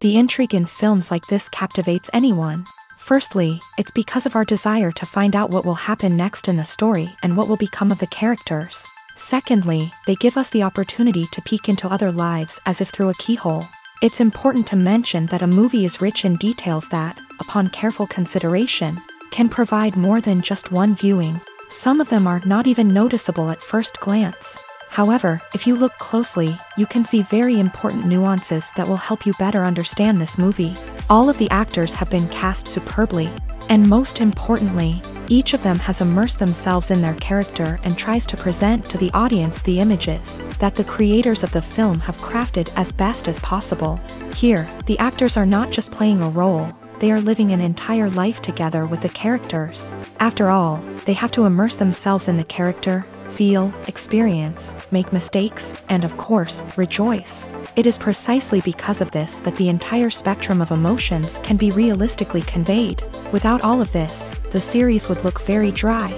The intrigue in films like this captivates anyone. Firstly, it's because of our desire to find out what will happen next in the story and what will become of the characters. Secondly, they give us the opportunity to peek into other lives as if through a keyhole. It's important to mention that a movie is rich in details that, upon careful consideration, can provide more than just one viewing. Some of them are not even noticeable at first glance. However, if you look closely, you can see very important nuances that will help you better understand this movie. All of the actors have been cast superbly, and most importantly, each of them has immersed themselves in their character and tries to present to the audience the images that the creators of the film have crafted as best as possible. Here, the actors are not just playing a role, they are living an entire life together with the characters. After all, they have to immerse themselves in the character, feel, experience, make mistakes, and of course, rejoice. It is precisely because of this that the entire spectrum of emotions can be realistically conveyed. Without all of this, the series would look very dry.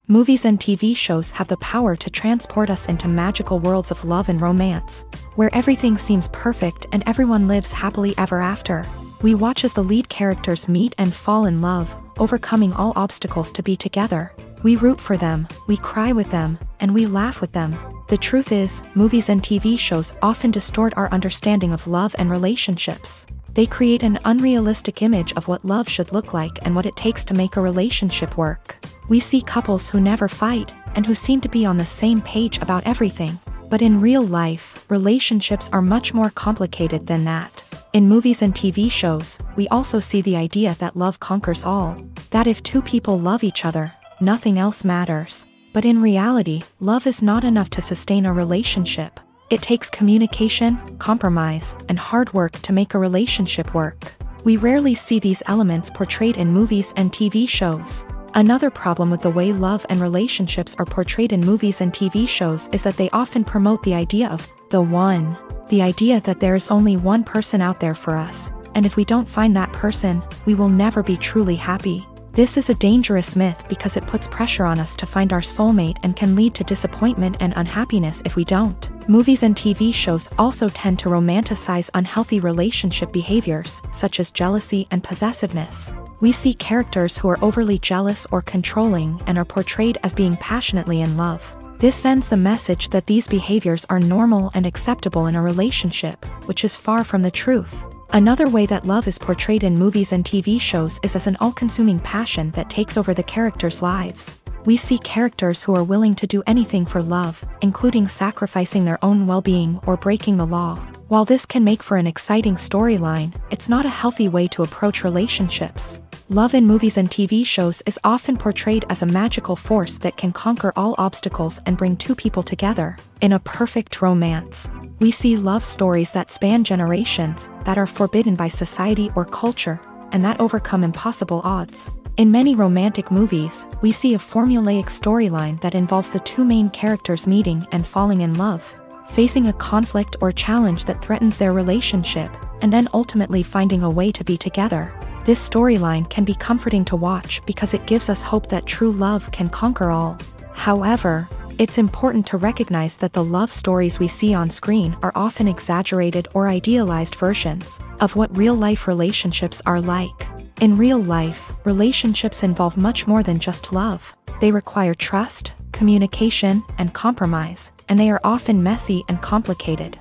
Movies and TV shows have the power to transport us into magical worlds of love and romance, where everything seems perfect and everyone lives happily ever after. We watch as the lead characters meet and fall in love, overcoming all obstacles to be together. We root for them, we cry with them, and we laugh with them. The truth is, movies and TV shows often distort our understanding of love and relationships. They create an unrealistic image of what love should look like and what it takes to make a relationship work. We see couples who never fight, and who seem to be on the same page about everything. But in real life, relationships are much more complicated than that. In movies and TV shows, we also see the idea that love conquers all. That if two people love each other, nothing else matters. But in reality, love is not enough to sustain a relationship. It takes communication, compromise, and hard work to make a relationship work. We rarely see these elements portrayed in movies and TV shows. Another problem with the way love and relationships are portrayed in movies and TV shows is that they often promote the idea of the one. The idea that there is only one person out there for us, and if we don't find that person, we will never be truly happy. This is a dangerous myth because it puts pressure on us to find our soulmate and can lead to disappointment and unhappiness if we don't. Movies and TV shows also tend to romanticize unhealthy relationship behaviors, such as jealousy and possessiveness. We see characters who are overly jealous or controlling and are portrayed as being passionately in love. This sends the message that these behaviors are normal and acceptable in a relationship, which is far from the truth. Another way that love is portrayed in movies and TV shows is as an all-consuming passion that takes over the characters' lives. We see characters who are willing to do anything for love, including sacrificing their own well-being or breaking the law. While this can make for an exciting storyline, it's not a healthy way to approach relationships. Love in movies and TV shows is often portrayed as a magical force that can conquer all obstacles and bring two people together in a perfect romance. We see love stories that span generations, that are forbidden by society or culture, and that overcome impossible odds. In many romantic movies, we see a formulaic storyline that involves the two main characters meeting and falling in love, facing a conflict or challenge that threatens their relationship, and then ultimately finding a way to be together. This storyline can be comforting to watch because it gives us hope that true love can conquer all. However, it's important to recognize that the love stories we see on screen are often exaggerated or idealized versions of what real-life relationships are like. In real life, relationships involve much more than just love. They require trust, communication, and compromise, and they are often messy and complicated.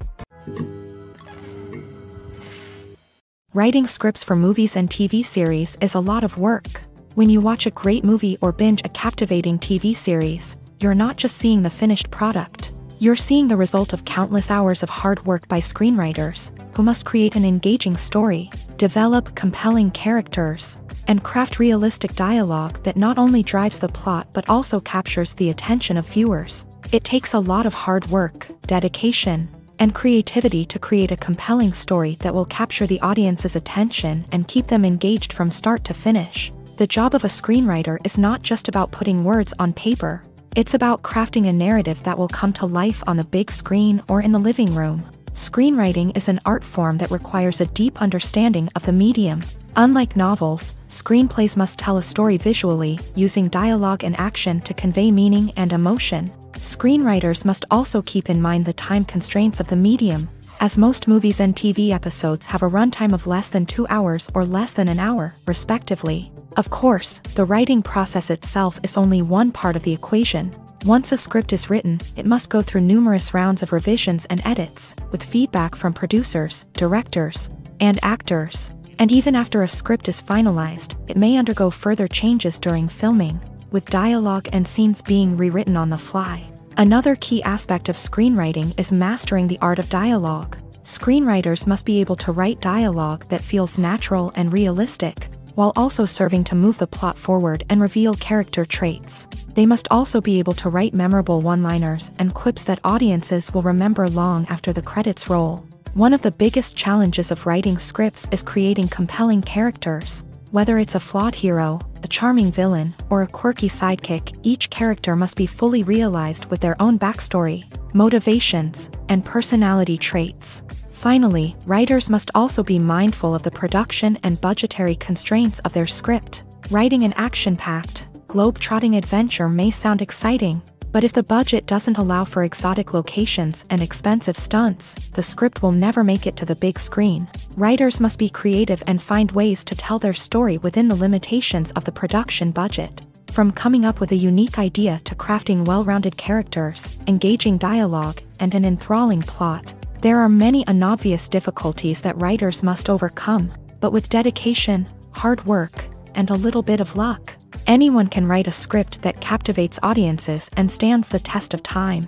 Writing scripts for movies and TV series is a lot of work. When you watch a great movie or binge a captivating TV series, you're not just seeing the finished product. You're seeing the result of countless hours of hard work by screenwriters, who must create an engaging story, develop compelling characters, and craft realistic dialogue that not only drives the plot but also captures the attention of viewers. It takes a lot of hard work, dedication, and creativity to create a compelling story that will capture the audience's attention and keep them engaged from start to finish. The job of a screenwriter is not just about putting words on paper. It's about crafting a narrative that will come to life on the big screen or in the living room. Screenwriting is an art form that requires a deep understanding of the medium. Unlike novels, screenplays must tell a story visually, using dialogue and action to convey meaning and emotion. Screenwriters must also keep in mind the time constraints of the medium, as most movies and TV episodes have a runtime of less than 2 hours or less than an hour, respectively. Of course, the writing process itself is only one part of the equation. Once a script is written, it must go through numerous rounds of revisions and edits, with feedback from producers, directors, and actors. And even after a script is finalized, it may undergo further changes during filming, with dialogue and scenes being rewritten on the fly. Another key aspect of screenwriting is mastering the art of dialogue. Screenwriters must be able to write dialogue that feels natural and realistic, while also serving to move the plot forward and reveal character traits. They must also be able to write memorable one-liners and quips that audiences will remember long after the credits roll. One of the biggest challenges of writing scripts is creating compelling characters. Whether it's a flawed hero, a charming villain, or a quirky sidekick, each character must be fully realized with their own backstory, motivations, and personality traits. Finally, writers must also be mindful of the production and budgetary constraints of their script. Writing an action-packed, globe-trotting adventure may sound exciting, but if the budget doesn't allow for exotic locations and expensive stunts, the script will never make it to the big screen. Writers must be creative and find ways to tell their story within the limitations of the production budget. From coming up with a unique idea to crafting well-rounded characters, engaging dialogue, and an enthralling plot, there are many unobvious difficulties that writers must overcome, but with dedication, hard work, and a little bit of luck, anyone can write a script that captivates audiences and stands the test of time.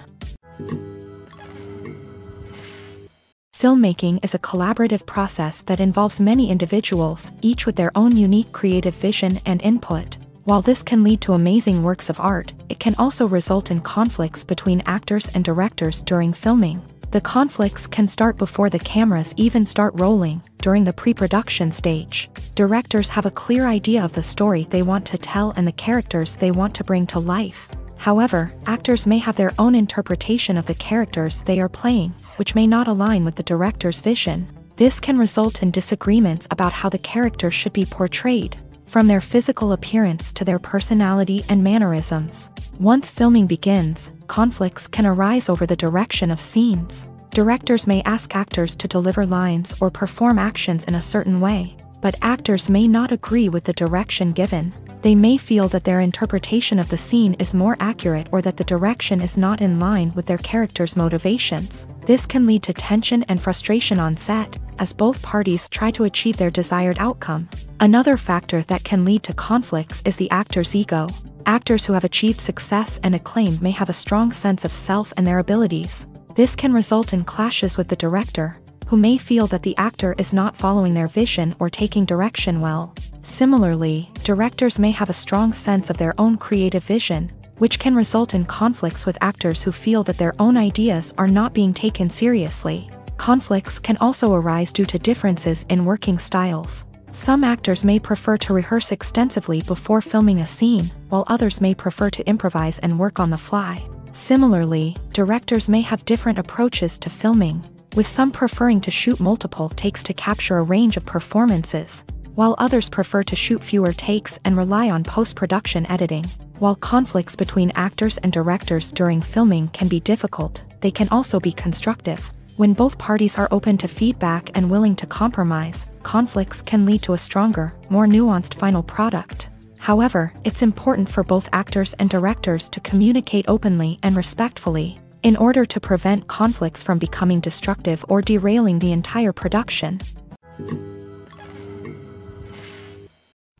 Filmmaking is a collaborative process that involves many individuals, each with their own unique creative vision and input. While this can lead to amazing works of art, it can also result in conflicts between actors and directors during filming. The conflicts can start before the cameras even start rolling, during the pre-production stage. Directors have a clear idea of the story they want to tell and the characters they want to bring to life. However, actors may have their own interpretation of the characters they are playing, which may not align with the director's vision. This can result in disagreements about how the character should be portrayed, from their physical appearance to their personality and mannerisms. Once filming begins, conflicts can arise over the direction of scenes. Directors may ask actors to deliver lines or perform actions in a certain way, but actors may not agree with the direction given. They may feel that their interpretation of the scene is more accurate or that the direction is not in line with their character's motivations. This can lead to tension and frustration on set, as both parties try to achieve their desired outcome. Another factor that can lead to conflicts is the actor's ego. Actors who have achieved success and acclaim may have a strong sense of self and their abilities. This can result in clashes with the director, who may feel that the actor is not following their vision or taking direction well. Similarly, directors may have a strong sense of their own creative vision, which can result in conflicts with actors who feel that their own ideas are not being taken seriously. Conflicts can also arise due to differences in working styles. Some actors may prefer to rehearse extensively before filming a scene, while others may prefer to improvise and work on the fly. Similarly, directors may have different approaches to filming, with some preferring to shoot multiple takes to capture a range of performances, while others prefer to shoot fewer takes and rely on post-production editing. While conflicts between actors and directors during filming can be difficult, they can also be constructive. When both parties are open to feedback and willing to compromise, conflicts can lead to a stronger, more nuanced final product. However, it's important for both actors and directors to communicate openly and respectfully, in order to prevent conflicts from becoming destructive or derailing the entire production.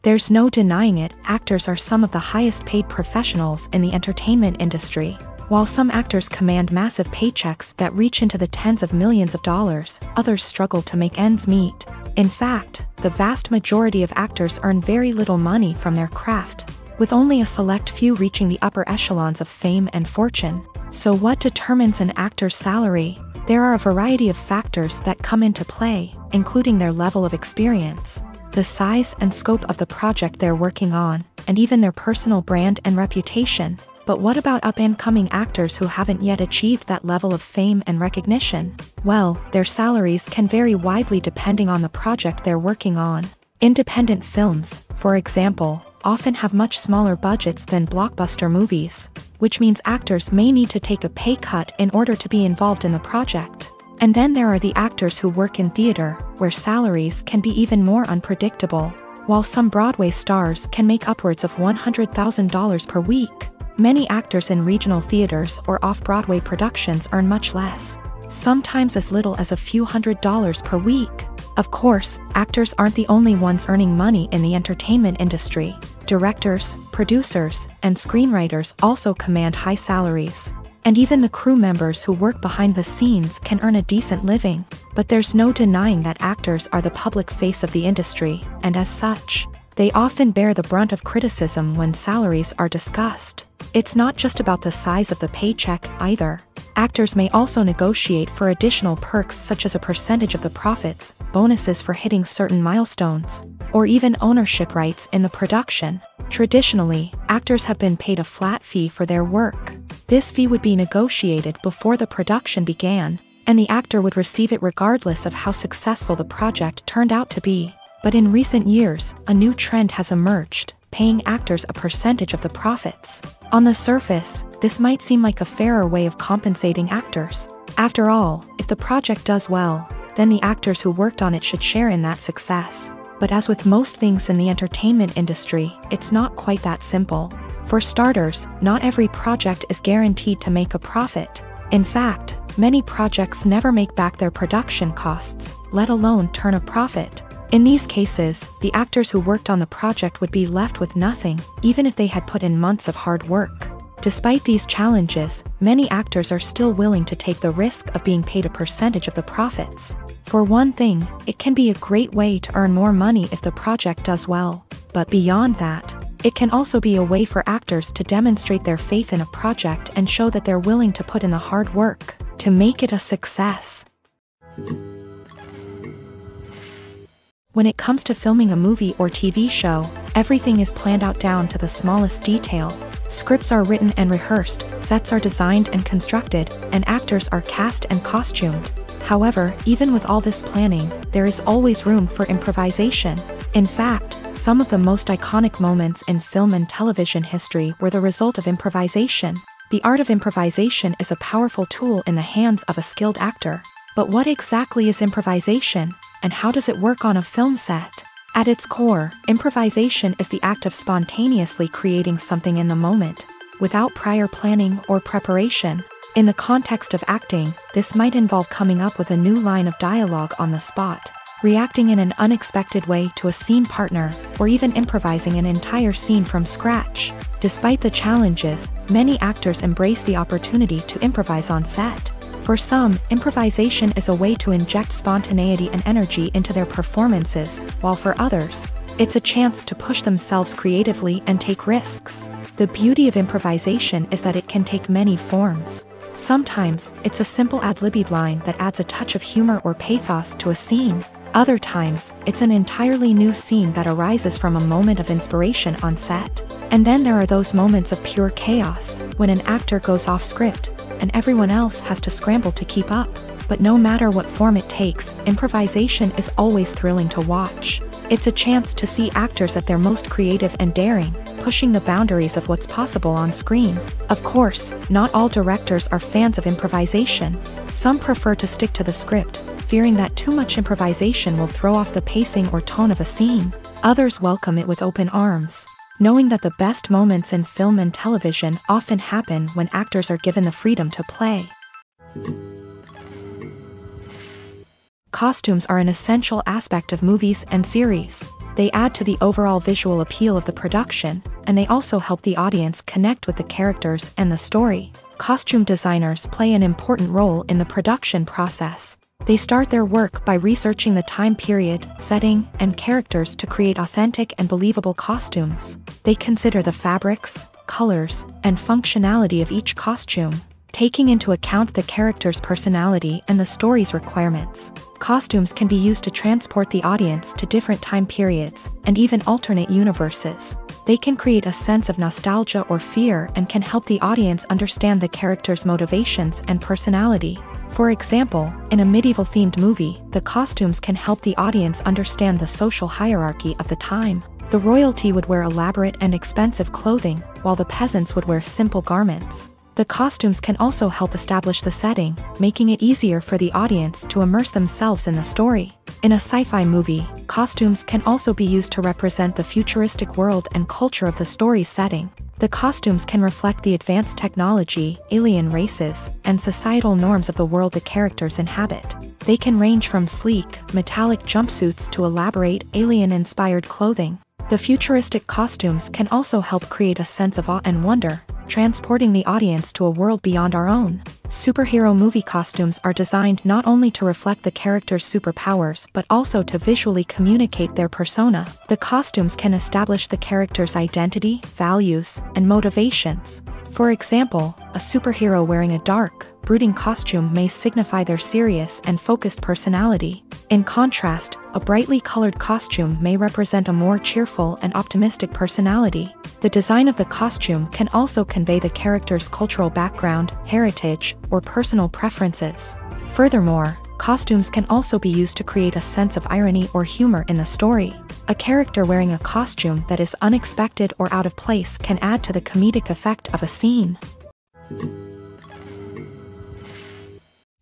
There's no denying it, actors are some of the highest paid professionals in the entertainment industry. While some actors command massive paychecks that reach into the tens of millions of dollars, others struggle to make ends meet. In fact, the vast majority of actors earn very little money from their craft, with only a select few reaching the upper echelons of fame and fortune. So what determines an actor's salary? There are a variety of factors that come into play, including their level of experience, the size and scope of the project they're working on, and even their personal brand and reputation. But what about up-and-coming actors who haven't yet achieved that level of fame and recognition? Well, their salaries can vary widely depending on the project they're working on. Independent films, for example, often have much smaller budgets than blockbuster movies, which means actors may need to take a pay cut in order to be involved in the project. And then there are the actors who work in theater, where salaries can be even more unpredictable. While some Broadway stars can make upwards of $100,000 per week, many actors in regional theaters or off-Broadway productions earn much less, sometimes as little as a few $100s per week. Of course, actors aren't the only ones earning money in the entertainment industry. Directors, producers, and screenwriters also command high salaries. And even the crew members who work behind the scenes can earn a decent living. But there's no denying that actors are the public face of the industry, and as such, they often bear the brunt of criticism when salaries are discussed. It's not just about the size of the paycheck either. Actors may also negotiate for additional perks such as a percentage of the profits, bonuses for hitting certain milestones, or even ownership rights in the production. Traditionally, actors have been paid a flat fee for their work. This fee would be negotiated before the production began, and the actor would receive it regardless of how successful the project turned out to be. But in recent years, a new trend has emerged, paying actors a percentage of the profits. On the surface, this might seem like a fairer way of compensating actors. After all, if the project does well, then the actors who worked on it should share in that success. But as with most things in the entertainment industry, it's not quite that simple. For starters, not every project is guaranteed to make a profit. In fact, many projects never make back their production costs, let alone turn a profit. In these cases, the actors who worked on the project would be left with nothing, even if they had put in months of hard work. Despite these challenges, many actors are still willing to take the risk of being paid a percentage of the profits. For one thing, it can be a great way to earn more money if the project does well. But beyond that, it can also be a way for actors to demonstrate their faith in a project and show that they're willing to put in the hard work to make it a success. When it comes to filming a movie or TV show, everything is planned out down to the smallest detail. Scripts are written and rehearsed, sets are designed and constructed, and actors are cast and costumed. However, even with all this planning, there is always room for improvisation. In fact, some of the most iconic moments in film and television history were the result of improvisation. The art of improvisation is a powerful tool in the hands of a skilled actor. But what exactly is improvisation, and how does it work on a film set? At its core, improvisation is the act of spontaneously creating something in the moment, without prior planning or preparation. In the context of acting, this might involve coming up with a new line of dialogue on the spot, reacting in an unexpected way to a scene partner, or even improvising an entire scene from scratch. Despite the challenges, many actors embrace the opportunity to improvise on set. For some, improvisation is a way to inject spontaneity and energy into their performances, while for others, it's a chance to push themselves creatively and take risks. The beauty of improvisation is that it can take many forms. Sometimes, it's a simple ad-libbed line that adds a touch of humor or pathos to a scene. Other times, it's an entirely new scene that arises from a moment of inspiration on set. And then there are those moments of pure chaos, when an actor goes off script, and everyone else has to scramble to keep up. But no matter what form it takes, improvisation is always thrilling to watch. It's a chance to see actors at their most creative and daring, pushing the boundaries of what's possible on screen. Of course, not all directors are fans of improvisation. Some prefer to stick to the script, fearing that too much improvisation will throw off the pacing or tone of a scene. Others welcome it with open arms, knowing that the best moments in film and television often happen when actors are given the freedom to play. Costumes are an essential aspect of movies and series. They add to the overall visual appeal of the production, and they also help the audience connect with the characters and the story. Costume designers play an important role in the production process. They start their work by researching the time period, setting, and characters to create authentic and believable costumes. They consider the fabrics, colors, and functionality of each costume, taking into account the character's personality and the story's requirements. Costumes can be used to transport the audience to different time periods, and even alternate universes. They can create a sense of nostalgia or fear and can help the audience understand the character's motivations and personality. For example, in a medieval-themed movie, the costumes can help the audience understand the social hierarchy of the time. The royalty would wear elaborate and expensive clothing, while the peasants would wear simple garments. The costumes can also help establish the setting, making it easier for the audience to immerse themselves in the story. In a sci-fi movie, costumes can also be used to represent the futuristic world and culture of the story's setting. The costumes can reflect the advanced technology, alien races, and societal norms of the world the characters inhabit. They can range from sleek, metallic jumpsuits to elaborate, alien-inspired clothing. The futuristic costumes can also help create a sense of awe and wonder, transporting the audience to a world beyond our own. Superhero movie costumes are designed not only to reflect the character's superpowers but also to visually communicate their persona. The costumes can establish the character's identity, values, and motivations. For example, a superhero wearing a dark, brooding costume may signify their serious and focused personality. In contrast, a brightly colored costume may represent a more cheerful and optimistic personality. The design of the costume can also convey the character's cultural background, heritage, or personal preferences. Furthermore, costumes can also be used to create a sense of irony or humor in the story. A character wearing a costume that is unexpected or out of place can add to the comedic effect of a scene.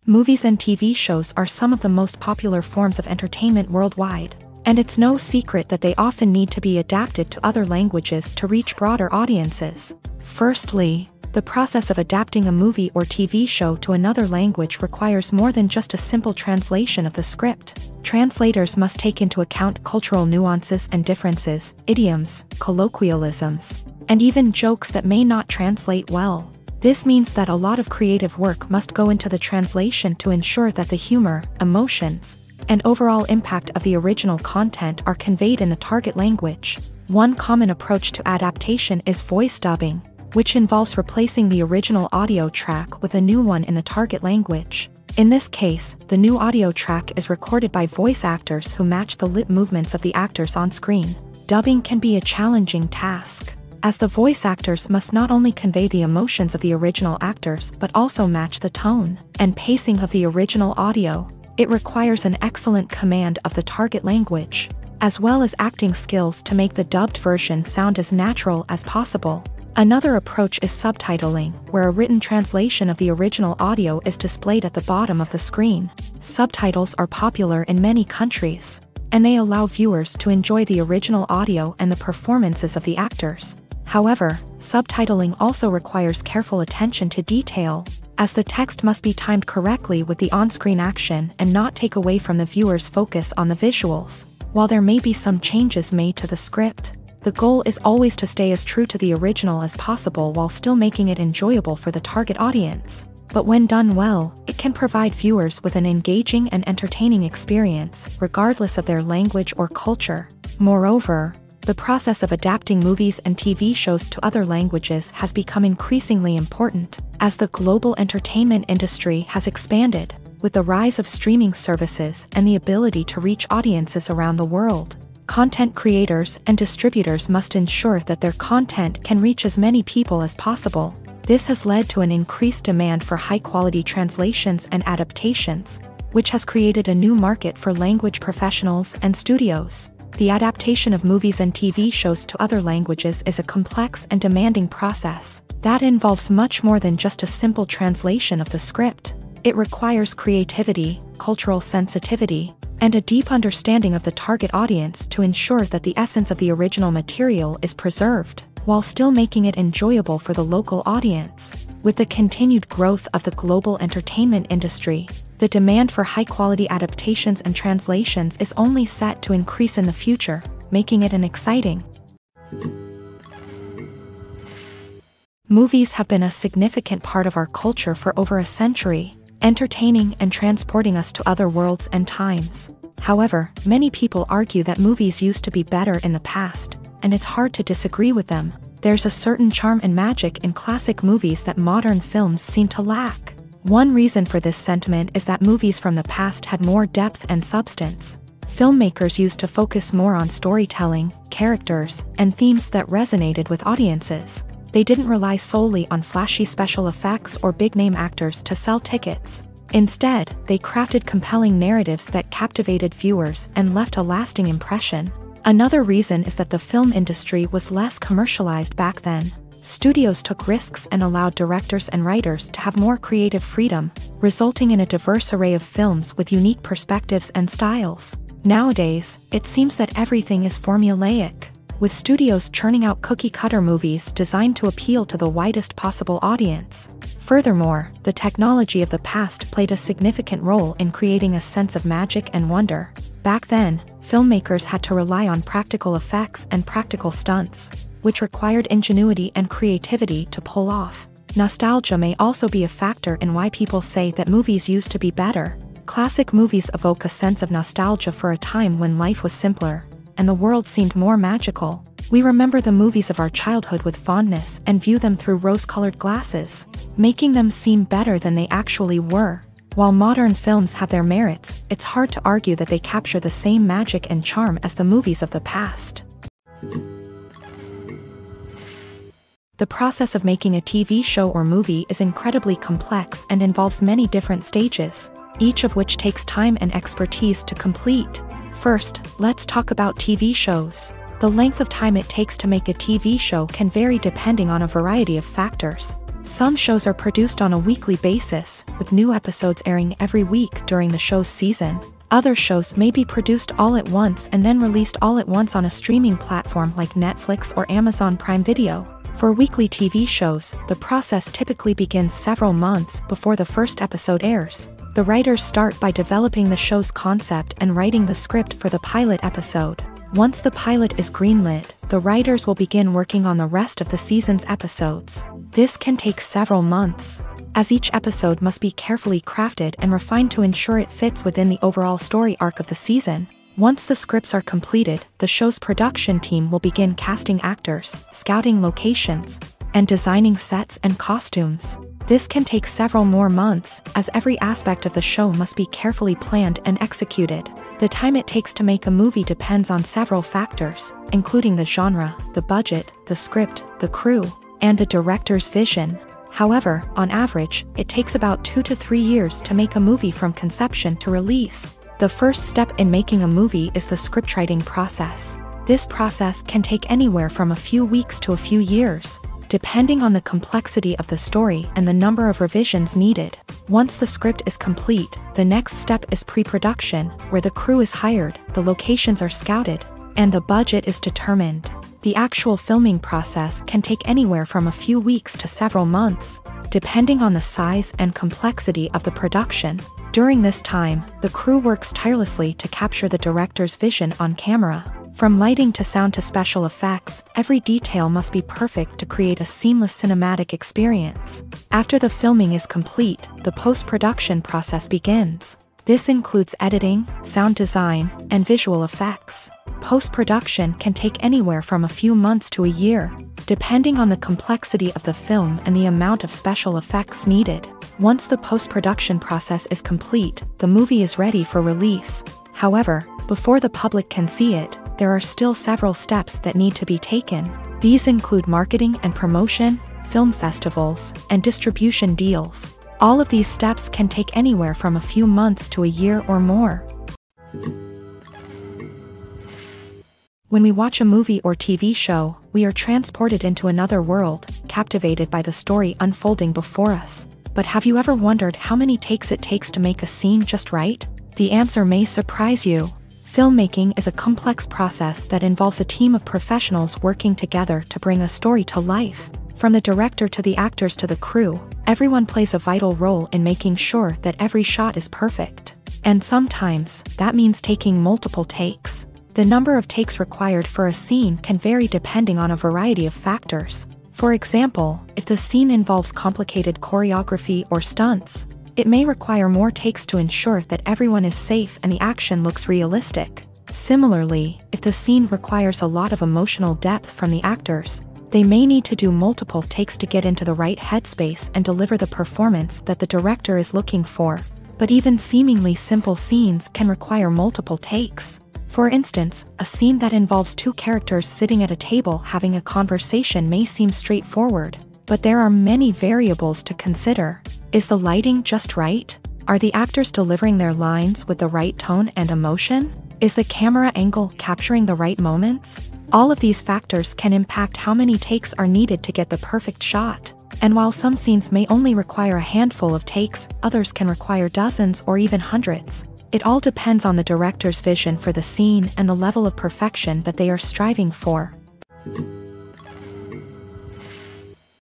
Movies and TV shows are some of the most popular forms of entertainment worldwide, and it's no secret that they often need to be adapted to other languages to reach broader audiences. Firstly, the process of adapting a movie or TV show to another language requires more than just a simple translation of the script. Translators must take into account cultural nuances and differences, idioms, colloquialisms, and even jokes that may not translate well. This means that a lot of creative work must go into the translation to ensure that the humor, emotions, and overall impact of the original content are conveyed in the target language. One common approach to adaptation is voice dubbing, which involves replacing the original audio track with a new one in the target language. In this case, the new audio track is recorded by voice actors who match the lip movements of the actors on screen. Dubbing can be a challenging task, as the voice actors must not only convey the emotions of the original actors but also match the tone and pacing of the original audio. It requires an excellent command of the target language, as well as acting skills to make the dubbed version sound as natural as possible. Another approach is subtitling, where a written translation of the original audio is displayed at the bottom of the screen. Subtitles are popular in many countries, and they allow viewers to enjoy the original audio and the performances of the actors. However, subtitling also requires careful attention to detail, as the text must be timed correctly with the on-screen action and not take away from the viewer's focus on the visuals. While there may be some changes made to the script, the goal is always to stay as true to the original as possible while still making it enjoyable for the target audience. But when done well, it can provide viewers with an engaging and entertaining experience, regardless of their language or culture. Moreover, the process of adapting movies and TV shows to other languages has become increasingly important, as the global entertainment industry has expanded, with the rise of streaming services and the ability to reach audiences around the world. Content creators and distributors must ensure that their content can reach as many people as possible. This has led to an increased demand for high-quality translations and adaptations, which has created a new market for language professionals and studios. The adaptation of movies and TV shows to other languages is a complex and demanding process that involves much more than just a simple translation of the script. It requires creativity, cultural sensitivity, and a deep understanding of the target audience to ensure that the essence of the original material is preserved, while still making it enjoyable for the local audience. With the continued growth of the global entertainment industry, the demand for high-quality adaptations and translations is only set to increase in the future, making it an exciting. Movies have been a significant part of our culture for over a century, entertaining and transporting us to other worlds and times. However, many people argue that movies used to be better in the past, and it's hard to disagree with them. There's a certain charm and magic in classic movies that modern films seem to lack. One reason for this sentiment is that movies from the past had more depth and substance. Filmmakers used to focus more on storytelling, characters, and themes that resonated with audiences. They didn't rely solely on flashy special effects or big-name actors to sell tickets. Instead, they crafted compelling narratives that captivated viewers and left a lasting impression. Another reason is that the film industry was less commercialized back then. Studios took risks and allowed directors and writers to have more creative freedom, resulting in a diverse array of films with unique perspectives and styles. Nowadays, it seems that everything is formulaic, with studios churning out cookie-cutter movies designed to appeal to the widest possible audience. Furthermore, the technology of the past played a significant role in creating a sense of magic and wonder. Back then, filmmakers had to rely on practical effects and practical stunts, which required ingenuity and creativity to pull off. Nostalgia may also be a factor in why people say that movies used to be better. Classic movies evoke a sense of nostalgia for a time when life was simpler, and the world seemed more magical. We remember the movies of our childhood with fondness and view them through rose-colored glasses, making them seem better than they actually were. While modern films have their merits, it's hard to argue that they capture the same magic and charm as the movies of the past. The process of making a TV show or movie is incredibly complex and involves many different stages, each of which takes time and expertise to complete. First, let's talk about TV shows. The length of time it takes to make a TV show can vary depending on a variety of factors. Some shows are produced on a weekly basis, with new episodes airing every week during the show's season. Other shows may be produced all at once and then released all at once on a streaming platform like Netflix or Amazon Prime Video. For weekly TV shows, the process typically begins several months before the first episode airs. The writers start by developing the show's concept and writing the script for the pilot episode. Once the pilot is greenlit, the writers will begin working on the rest of the season's episodes. This can take several months, as each episode must be carefully crafted and refined to ensure it fits within the overall story arc of the season. Once the scripts are completed, the show's production team will begin casting actors, scouting locations, and designing sets and costumes. This can take several more months, as every aspect of the show must be carefully planned and executed. The time it takes to make a movie depends on several factors, including the genre, the budget, the script, the crew, and the director's vision. However, on average, it takes about 2 to 3 years to make a movie from conception to release. The first step in making a movie is the scriptwriting process. This process can take anywhere from a few weeks to a few years, depending on the complexity of the story and the number of revisions needed. Once the script is complete, the next step is pre-production, where the crew is hired, the locations are scouted, and the budget is determined. The actual filming process can take anywhere from a few weeks to several months, depending on the size and complexity of the production. During this time, the crew works tirelessly to capture the director's vision on camera. From lighting to sound to special effects, every detail must be perfect to create a seamless cinematic experience. After the filming is complete, the post-production process begins. This includes editing, sound design, and visual effects. Post-production can take anywhere from a few months to a year, depending on the complexity of the film and the amount of special effects needed. Once the post-production process is complete, the movie is ready for release. However, before the public can see it, there are still several steps that need to be taken. These include marketing and promotion, film festivals, and distribution deals. All of these steps can take anywhere from a few months to a year or more. When we watch a movie or TV show, we are transported into another world, captivated by the story unfolding before us. But have you ever wondered how many takes it takes to make a scene just right? The answer may surprise you. Filmmaking is a complex process that involves a team of professionals working together to bring a story to life. From the director to the actors to the crew, everyone plays a vital role in making sure that every shot is perfect. And sometimes, that means taking multiple takes. The number of takes required for a scene can vary depending on a variety of factors. For example, if the scene involves complicated choreography or stunts, it may require more takes to ensure that everyone is safe and the action looks realistic. Similarly, if the scene requires a lot of emotional depth from the actors, they may need to do multiple takes to get into the right headspace and deliver the performance that the director is looking for. But even seemingly simple scenes can require multiple takes. For instance, a scene that involves two characters sitting at a table having a conversation may seem straightforward, but there are many variables to consider. Is the lighting just right? Are the actors delivering their lines with the right tone and emotion? Is the camera angle capturing the right moments? All of these factors can impact how many takes are needed to get the perfect shot. And while some scenes may only require a handful of takes, others can require dozens or even hundreds. It all depends on the director's vision for the scene and the level of perfection that they are striving for.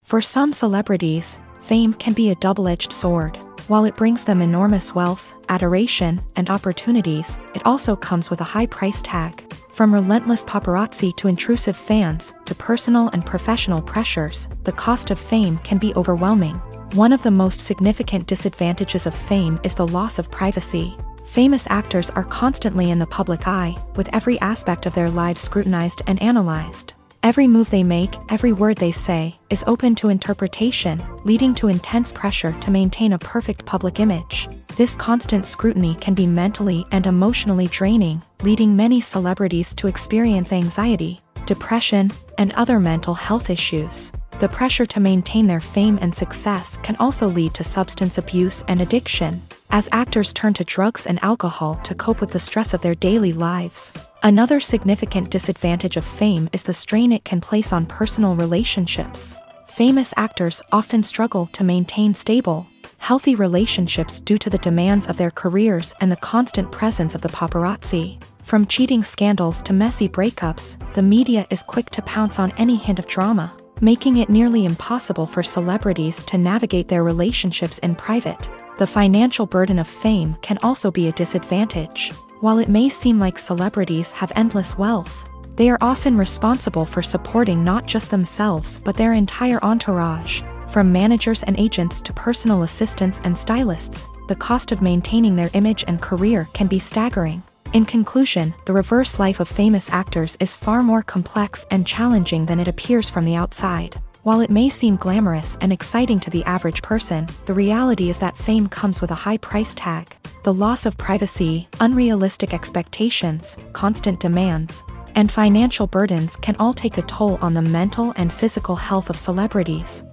For some celebrities, fame can be a double-edged sword. While it brings them enormous wealth, adoration, and opportunities, it also comes with a high price tag. From relentless paparazzi to intrusive fans, to personal and professional pressures, the cost of fame can be overwhelming. One of the most significant disadvantages of fame is the loss of privacy. Famous actors are constantly in the public eye, with every aspect of their lives scrutinized and analyzed. Every move they make, every word they say, is open to interpretation, leading to intense pressure to maintain a perfect public image. This constant scrutiny can be mentally and emotionally draining, leading many celebrities to experience anxiety, depression, and other mental health issues. The pressure to maintain their fame and success can also lead to substance abuse and addiction, as actors turn to drugs and alcohol to cope with the stress of their daily lives. Another significant disadvantage of fame is the strain it can place on personal relationships. Famous actors often struggle to maintain stable, healthy relationships due to the demands of their careers and the constant presence of the paparazzi. From cheating scandals to messy breakups, the media is quick to pounce on any hint of drama, making it nearly impossible for celebrities to navigate their relationships in private. The financial burden of fame can also be a disadvantage. While it may seem like celebrities have endless wealth, they are often responsible for supporting not just themselves but their entire entourage. From managers and agents to personal assistants and stylists, the cost of maintaining their image and career can be staggering. In conclusion, the reverse life of famous actors is far more complex and challenging than it appears from the outside. While it may seem glamorous and exciting to the average person, the reality is that fame comes with a high price tag. The loss of privacy, unrealistic expectations, constant demands, and financial burdens can all take a toll on the mental and physical health of celebrities.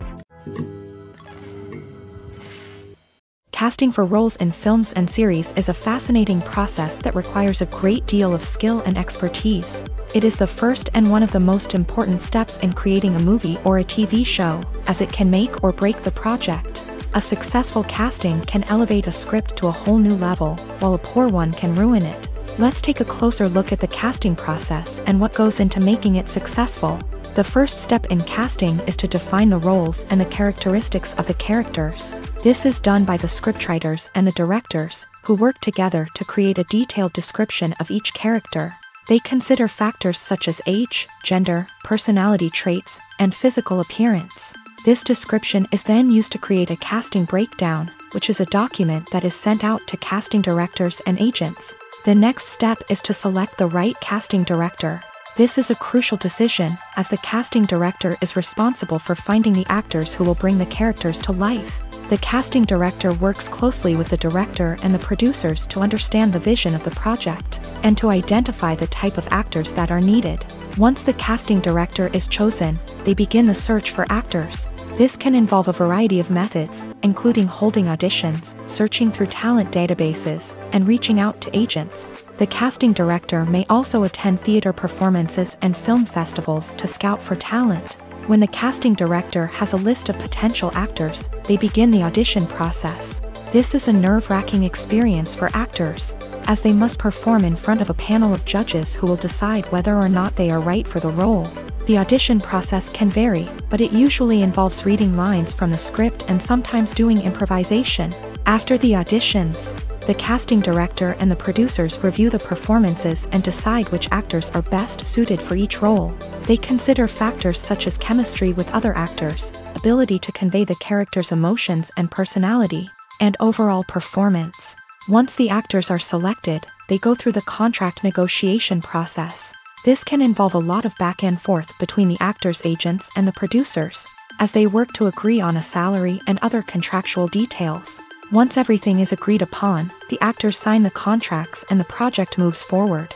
Casting for roles in films and series is a fascinating process that requires a great deal of skill and expertise. It is the first and one of the most important steps in creating a movie or a TV show, as it can make or break the project. A successful casting can elevate a script to a whole new level, while a poor one can ruin it. Let's take a closer look at the casting process and what goes into making it successful. The first step in casting is to define the roles and the characteristics of the characters. This is done by the scriptwriters and the directors, who work together to create a detailed description of each character. They consider factors such as age, gender, personality traits, and physical appearance. This description is then used to create a casting breakdown, which is a document that is sent out to casting directors and agents. The next step is to select the right casting director. This is a crucial decision, as the casting director is responsible for finding the actors who will bring the characters to life. The casting director works closely with the director and the producers to understand the vision of the project, and to identify the type of actors that are needed. Once the casting director is chosen, they begin the search for actors. This can involve a variety of methods, including holding auditions, searching through talent databases, and reaching out to agents. The casting director may also attend theater performances and film festivals to scout for talent. When the casting director has a list of potential actors, they begin the audition process. This is a nerve-wracking experience for actors, as they must perform in front of a panel of judges who will decide whether or not they are right for the role. The audition process can vary, but it usually involves reading lines from the script and sometimes doing improvisation. After the auditions, the casting director and the producers review the performances and decide which actors are best suited for each role. They consider factors such as chemistry with other actors, ability to convey the character's emotions and personality, and overall performance. Once the actors are selected, they go through the contract negotiation process. This can involve a lot of back and forth between the actors' agents and the producers, as they work to agree on a salary and other contractual details. Once everything is agreed upon, the actors sign the contracts and the project moves forward.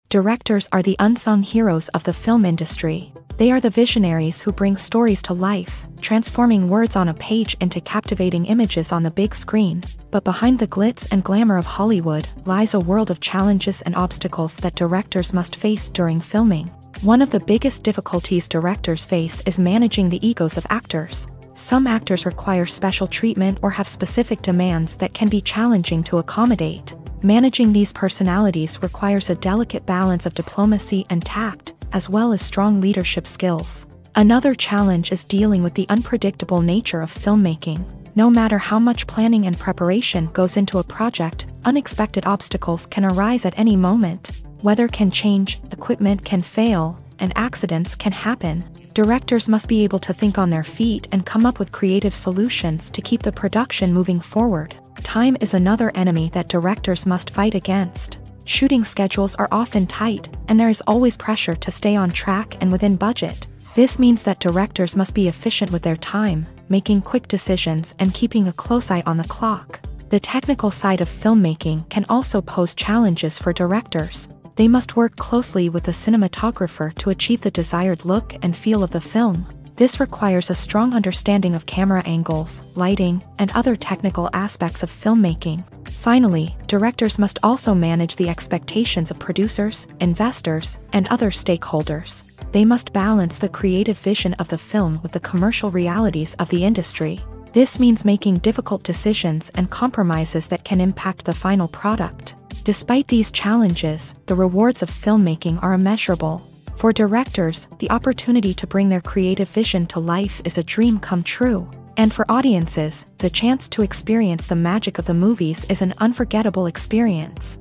Directors are the unsung heroes of the film industry. They are the visionaries who bring stories to life, transforming words on a page into captivating images on the big screen. But behind the glitz and glamour of Hollywood lies a world of challenges and obstacles that directors must face during filming. One of the biggest difficulties directors face is managing the egos of actors. Some actors require special treatment or have specific demands that can be challenging to accommodate. Managing these personalities requires a delicate balance of diplomacy and tact, as well as strong leadership skills. Another challenge is dealing with the unpredictable nature of filmmaking. No matter how much planning and preparation goes into a project, unexpected obstacles can arise at any moment. Weather can change, equipment can fail, and accidents can happen. Directors must be able to think on their feet and come up with creative solutions to keep the production moving forward. Time is another enemy that directors must fight against. Shooting schedules are often tight, and there is always pressure to stay on track and within budget. This means that directors must be efficient with their time, making quick decisions and keeping a close eye on the clock. The technical side of filmmaking can also pose challenges for directors. They must work closely with the cinematographer to achieve the desired look and feel of the film. This requires a strong understanding of camera angles, lighting, and other technical aspects of filmmaking. Finally, directors must also manage the expectations of producers, investors, and other stakeholders. They must balance the creative vision of the film with the commercial realities of the industry. This means making difficult decisions and compromises that can impact the final product. Despite these challenges, the rewards of filmmaking are immeasurable. For directors, the opportunity to bring their creative vision to life is a dream come true. And for audiences, the chance to experience the magic of the movies is an unforgettable experience.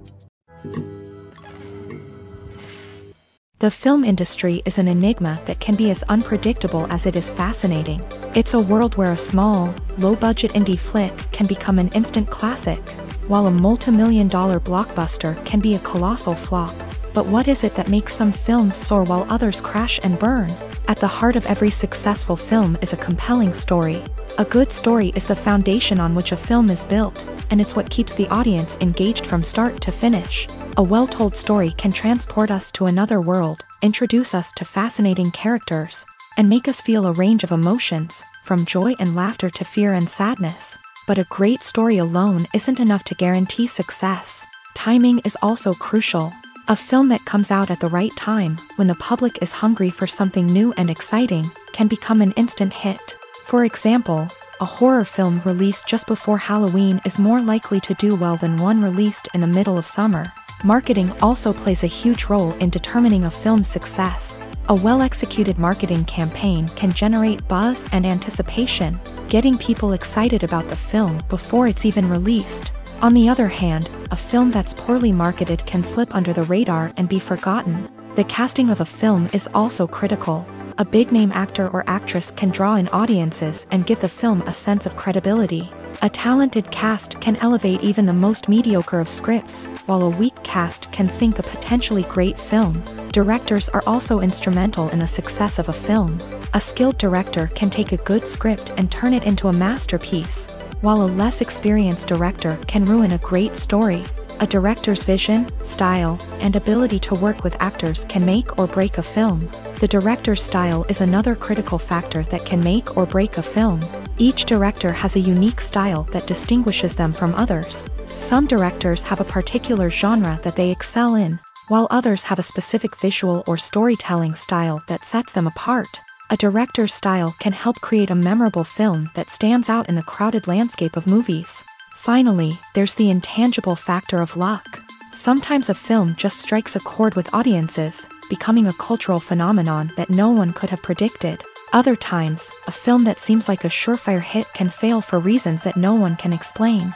The film industry is an enigma that can be as unpredictable as it is fascinating. It's a world where a small, low-budget indie flick can become an instant classic, while a multi-million-dollar blockbuster can be a colossal flop. But what is it that makes some films soar while others crash and burn? At the heart of every successful film is a compelling story. A good story is the foundation on which a film is built, and it's what keeps the audience engaged from start to finish. A well-told story can transport us to another world, introduce us to fascinating characters, and make us feel a range of emotions, from joy and laughter to fear and sadness. But a great story alone isn't enough to guarantee success. Timing is also crucial. A film that comes out at the right time, when the public is hungry for something new and exciting, can become an instant hit. For example, a horror film released just before Halloween is more likely to do well than one released in the middle of summer. Marketing also plays a huge role in determining a film's success. A well-executed marketing campaign can generate buzz and anticipation, getting people excited about the film before it's even released. On the other hand, a film that's poorly marketed can slip under the radar and be forgotten. The casting of a film is also critical. A big-name actor or actress can draw in audiences and give the film a sense of credibility. A talented cast can elevate even the most mediocre of scripts, while a weak cast can sink a potentially great film. Directors are also instrumental in the success of a film. A skilled director can take a good script and turn it into a masterpiece, while a less experienced director can ruin a great story. A director's vision, style, and ability to work with actors can make or break a film. The director's style is another critical factor that can make or break a film. Each director has a unique style that distinguishes them from others. Some directors have a particular genre that they excel in, while others have a specific visual or storytelling style that sets them apart. A director's style can help create a memorable film that stands out in the crowded landscape of movies. Finally, there's the intangible factor of luck. Sometimes a film just strikes a chord with audiences, becoming a cultural phenomenon that no one could have predicted. Other times, a film that seems like a surefire hit can fail for reasons that no one can explain.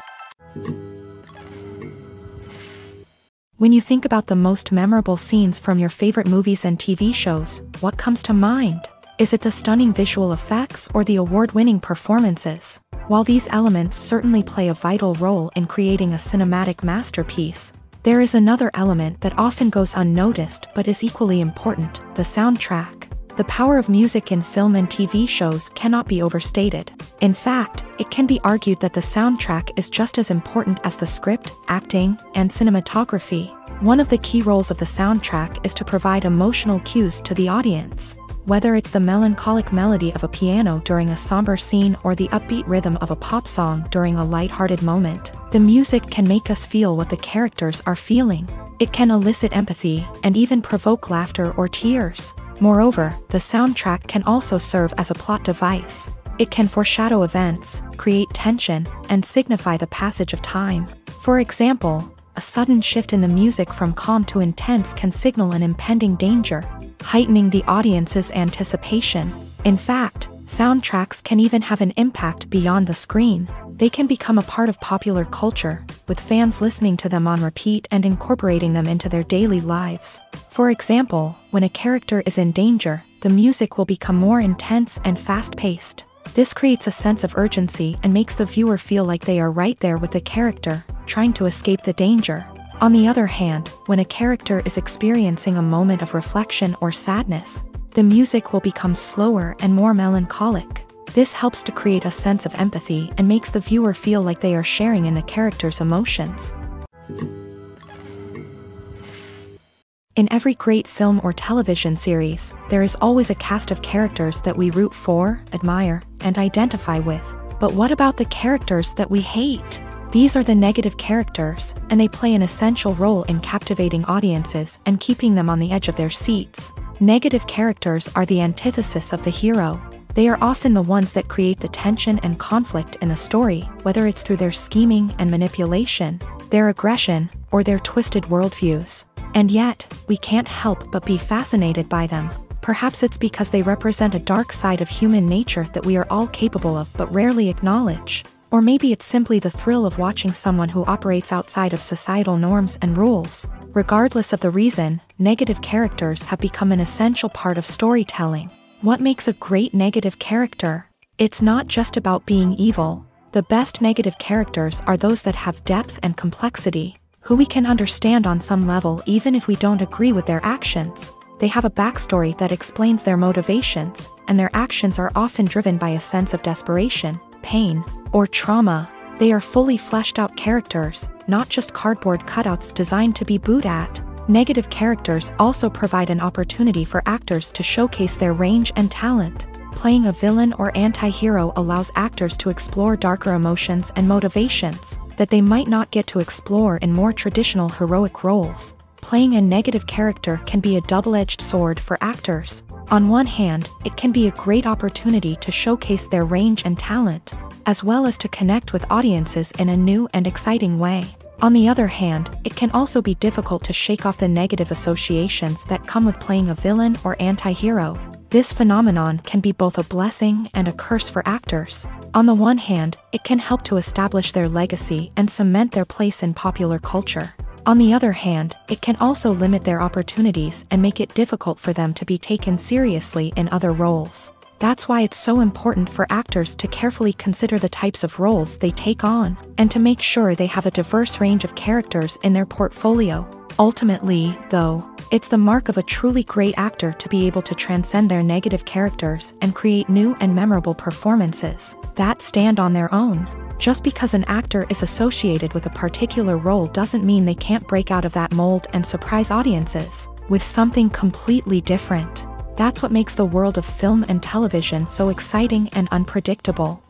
When you think about the most memorable scenes from your favorite movies and TV shows, what comes to mind? Is it the stunning visual effects or the award-winning performances? While these elements certainly play a vital role in creating a cinematic masterpiece, there is another element that often goes unnoticed but is equally important: the soundtrack. The power of music in film and TV shows cannot be overstated. In fact, it can be argued that the soundtrack is just as important as the script, acting, and cinematography. One of the key roles of the soundtrack is to provide emotional cues to the audience. Whether it's the melancholic melody of a piano during a somber scene or the upbeat rhythm of a pop song during a lighthearted moment, the music can make us feel what the characters are feeling. It can elicit empathy and even provoke laughter or tears. Moreover, the soundtrack can also serve as a plot device. It can foreshadow events, create tension, and signify the passage of time. For example, a sudden shift in the music from calm to intense can signal an impending danger, heightening the audience's anticipation. In fact, soundtracks can even have an impact beyond the screen. They can become a part of popular culture, with fans listening to them on repeat and incorporating them into their daily lives. For example, when a character is in danger, the music will become more intense and fast-paced. This creates a sense of urgency and makes the viewer feel like they are right there with the character, trying to escape the danger. On the other hand, when a character is experiencing a moment of reflection or sadness, the music will become slower and more melancholic. This helps to create a sense of empathy and makes the viewer feel like they are sharing in the character's emotions. In every great film or television series, there is always a cast of characters that we root for, admire, and identify with. But what about the characters that we hate? These are the negative characters, and they play an essential role in captivating audiences and keeping them on the edge of their seats. Negative characters are the antithesis of the hero. They are often the ones that create the tension and conflict in the story, whether it's through their scheming and manipulation, their aggression, or their twisted worldviews. And yet, we can't help but be fascinated by them. Perhaps it's because they represent a dark side of human nature that we are all capable of but rarely acknowledge. Or maybe it's simply the thrill of watching someone who operates outside of societal norms and rules. Regardless of the reason, negative characters have become an essential part of storytelling. What makes a great negative character? It's not just about being evil. The best negative characters are those that have depth and complexity, who we can understand on some level even if we don't agree with their actions. They have a backstory that explains their motivations, and their actions are often driven by a sense of desperation, pain, or trauma. They are fully fleshed out characters, not just cardboard cutouts designed to be booed at. Negative characters also provide an opportunity for actors to showcase their range and talent. Playing a villain or anti-hero allows actors to explore darker emotions and motivations that they might not get to explore in more traditional heroic roles. Playing a negative character can be a double-edged sword for actors. On one hand, it can be a great opportunity to showcase their range and talent, as well as to connect with audiences in a new and exciting way. On the other hand, it can also be difficult to shake off the negative associations that come with playing a villain or anti-hero. This phenomenon can be both a blessing and a curse for actors. On the one hand, it can help to establish their legacy and cement their place in popular culture. On the other hand, it can also limit their opportunities and make it difficult for them to be taken seriously in other roles. That's why it's so important for actors to carefully consider the types of roles they take on, and to make sure they have a diverse range of characters in their portfolio. Ultimately, though, it's the mark of a truly great actor to be able to transcend their negative characters and create new and memorable performances that stand on their own. Just because an actor is associated with a particular role doesn't mean they can't break out of that mold and surprise audiences with something completely different. That's what makes the world of film and television so exciting and unpredictable.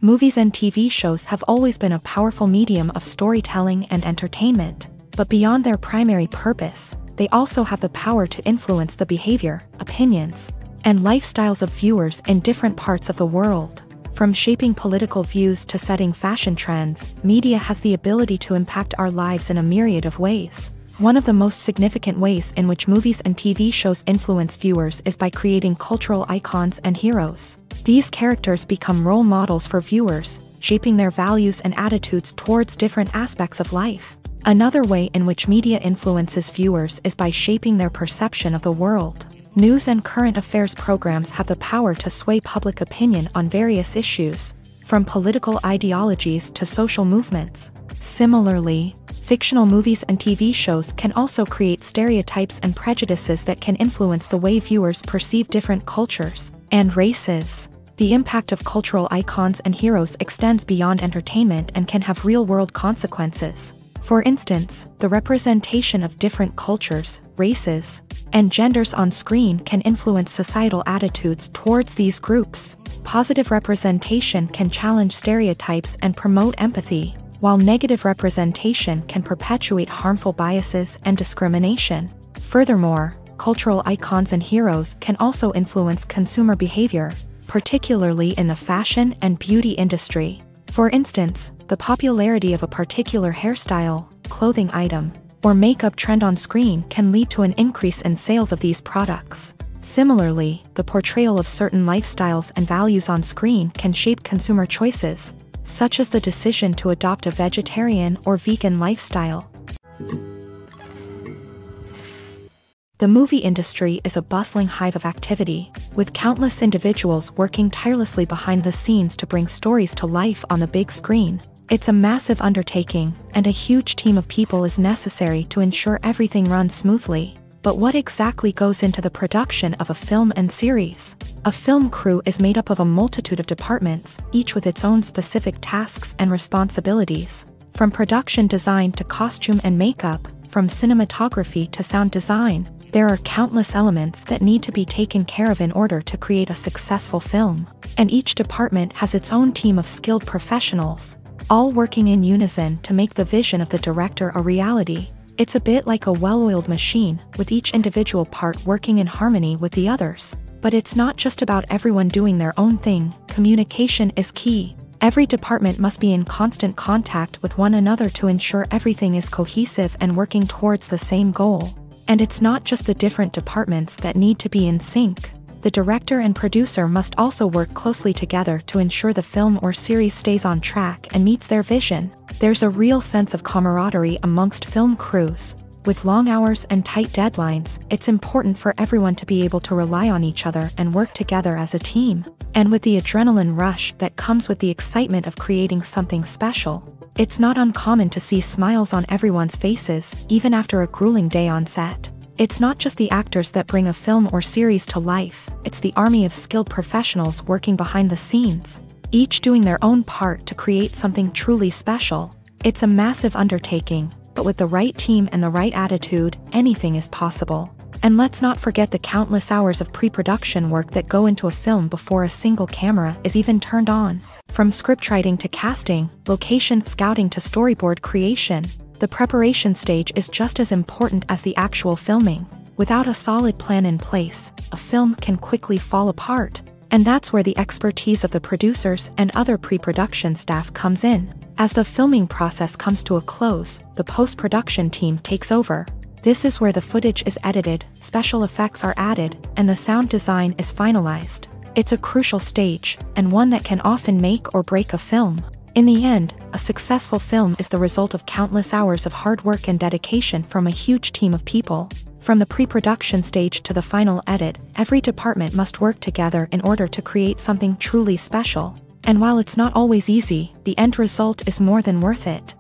Movies and TV shows have always been a powerful medium of storytelling and entertainment, but beyond their primary purpose, they also have the power to influence the behavior, opinions, and lifestyles of viewers in different parts of the world. From shaping political views to setting fashion trends, media has the ability to impact our lives in a myriad of ways. One of the most significant ways in which movies and TV shows influence viewers is by creating cultural icons and heroes. These characters become role models for viewers, shaping their values and attitudes towards different aspects of life. Another way in which media influences viewers is by shaping their perception of the world. News and current affairs programs have the power to sway public opinion on various issues, from political ideologies to social movements. Similarly, fictional movies and TV shows can also create stereotypes and prejudices that can influence the way viewers perceive different cultures and races. The impact of cultural icons and heroes extends beyond entertainment and can have real-world consequences. For instance, the representation of different cultures, races, and genders on screen can influence societal attitudes towards these groups. Positive representation can challenge stereotypes and promote empathy, while negative representation can perpetuate harmful biases and discrimination. Furthermore, cultural icons and heroes can also influence consumer behavior, particularly in the fashion and beauty industry. For instance, the popularity of a particular hairstyle, clothing item, or makeup trend on screen can lead to an increase in sales of these products. Similarly, the portrayal of certain lifestyles and values on screen can shape consumer choices, such as the decision to adopt a vegetarian or vegan lifestyle. The movie industry is a bustling hive of activity, with countless individuals working tirelessly behind the scenes to bring stories to life on the big screen. It's a massive undertaking, and a huge team of people is necessary to ensure everything runs smoothly. But what exactly goes into the production of a film and series? A film crew is made up of a multitude of departments, each with its own specific tasks and responsibilities. From production design to costume and makeup, from cinematography to sound design, there are countless elements that need to be taken care of in order to create a successful film. And each department has its own team of skilled professionals, all working in unison to make the vision of the director a reality. It's a bit like a well-oiled machine, with each individual part working in harmony with the others. But it's not just about everyone doing their own thing. Communication is key. Every department must be in constant contact with one another to ensure everything is cohesive and working towards the same goal. And it's not just the different departments that need to be in sync. The director and producer must also work closely together to ensure the film or series stays on track and meets their vision. There's a real sense of camaraderie amongst film crews. With long hours and tight deadlines, it's important for everyone to be able to rely on each other and work together as a team. And with the adrenaline rush that comes with the excitement of creating something special, it's not uncommon to see smiles on everyone's faces, even after a grueling day on set. It's not just the actors that bring a film or series to life, it's the army of skilled professionals working behind the scenes, each doing their own part to create something truly special. It's a massive undertaking, but with the right team and the right attitude, anything is possible. And let's not forget the countless hours of pre-production work that go into a film before a single camera is even turned on. From scriptwriting to casting, location scouting to storyboard creation, the preparation stage is just as important as the actual filming. Without a solid plan in place, a film can quickly fall apart. And that's where the expertise of the producers and other pre-production staff comes in. As the filming process comes to a close, the post-production team takes over. This is where the footage is edited, special effects are added, and the sound design is finalized. It's a crucial stage, and one that can often make or break a film. In the end, a successful film is the result of countless hours of hard work and dedication from a huge team of people. From the pre-production stage to the final edit, every department must work together in order to create something truly special. And while it's not always easy, the end result is more than worth it.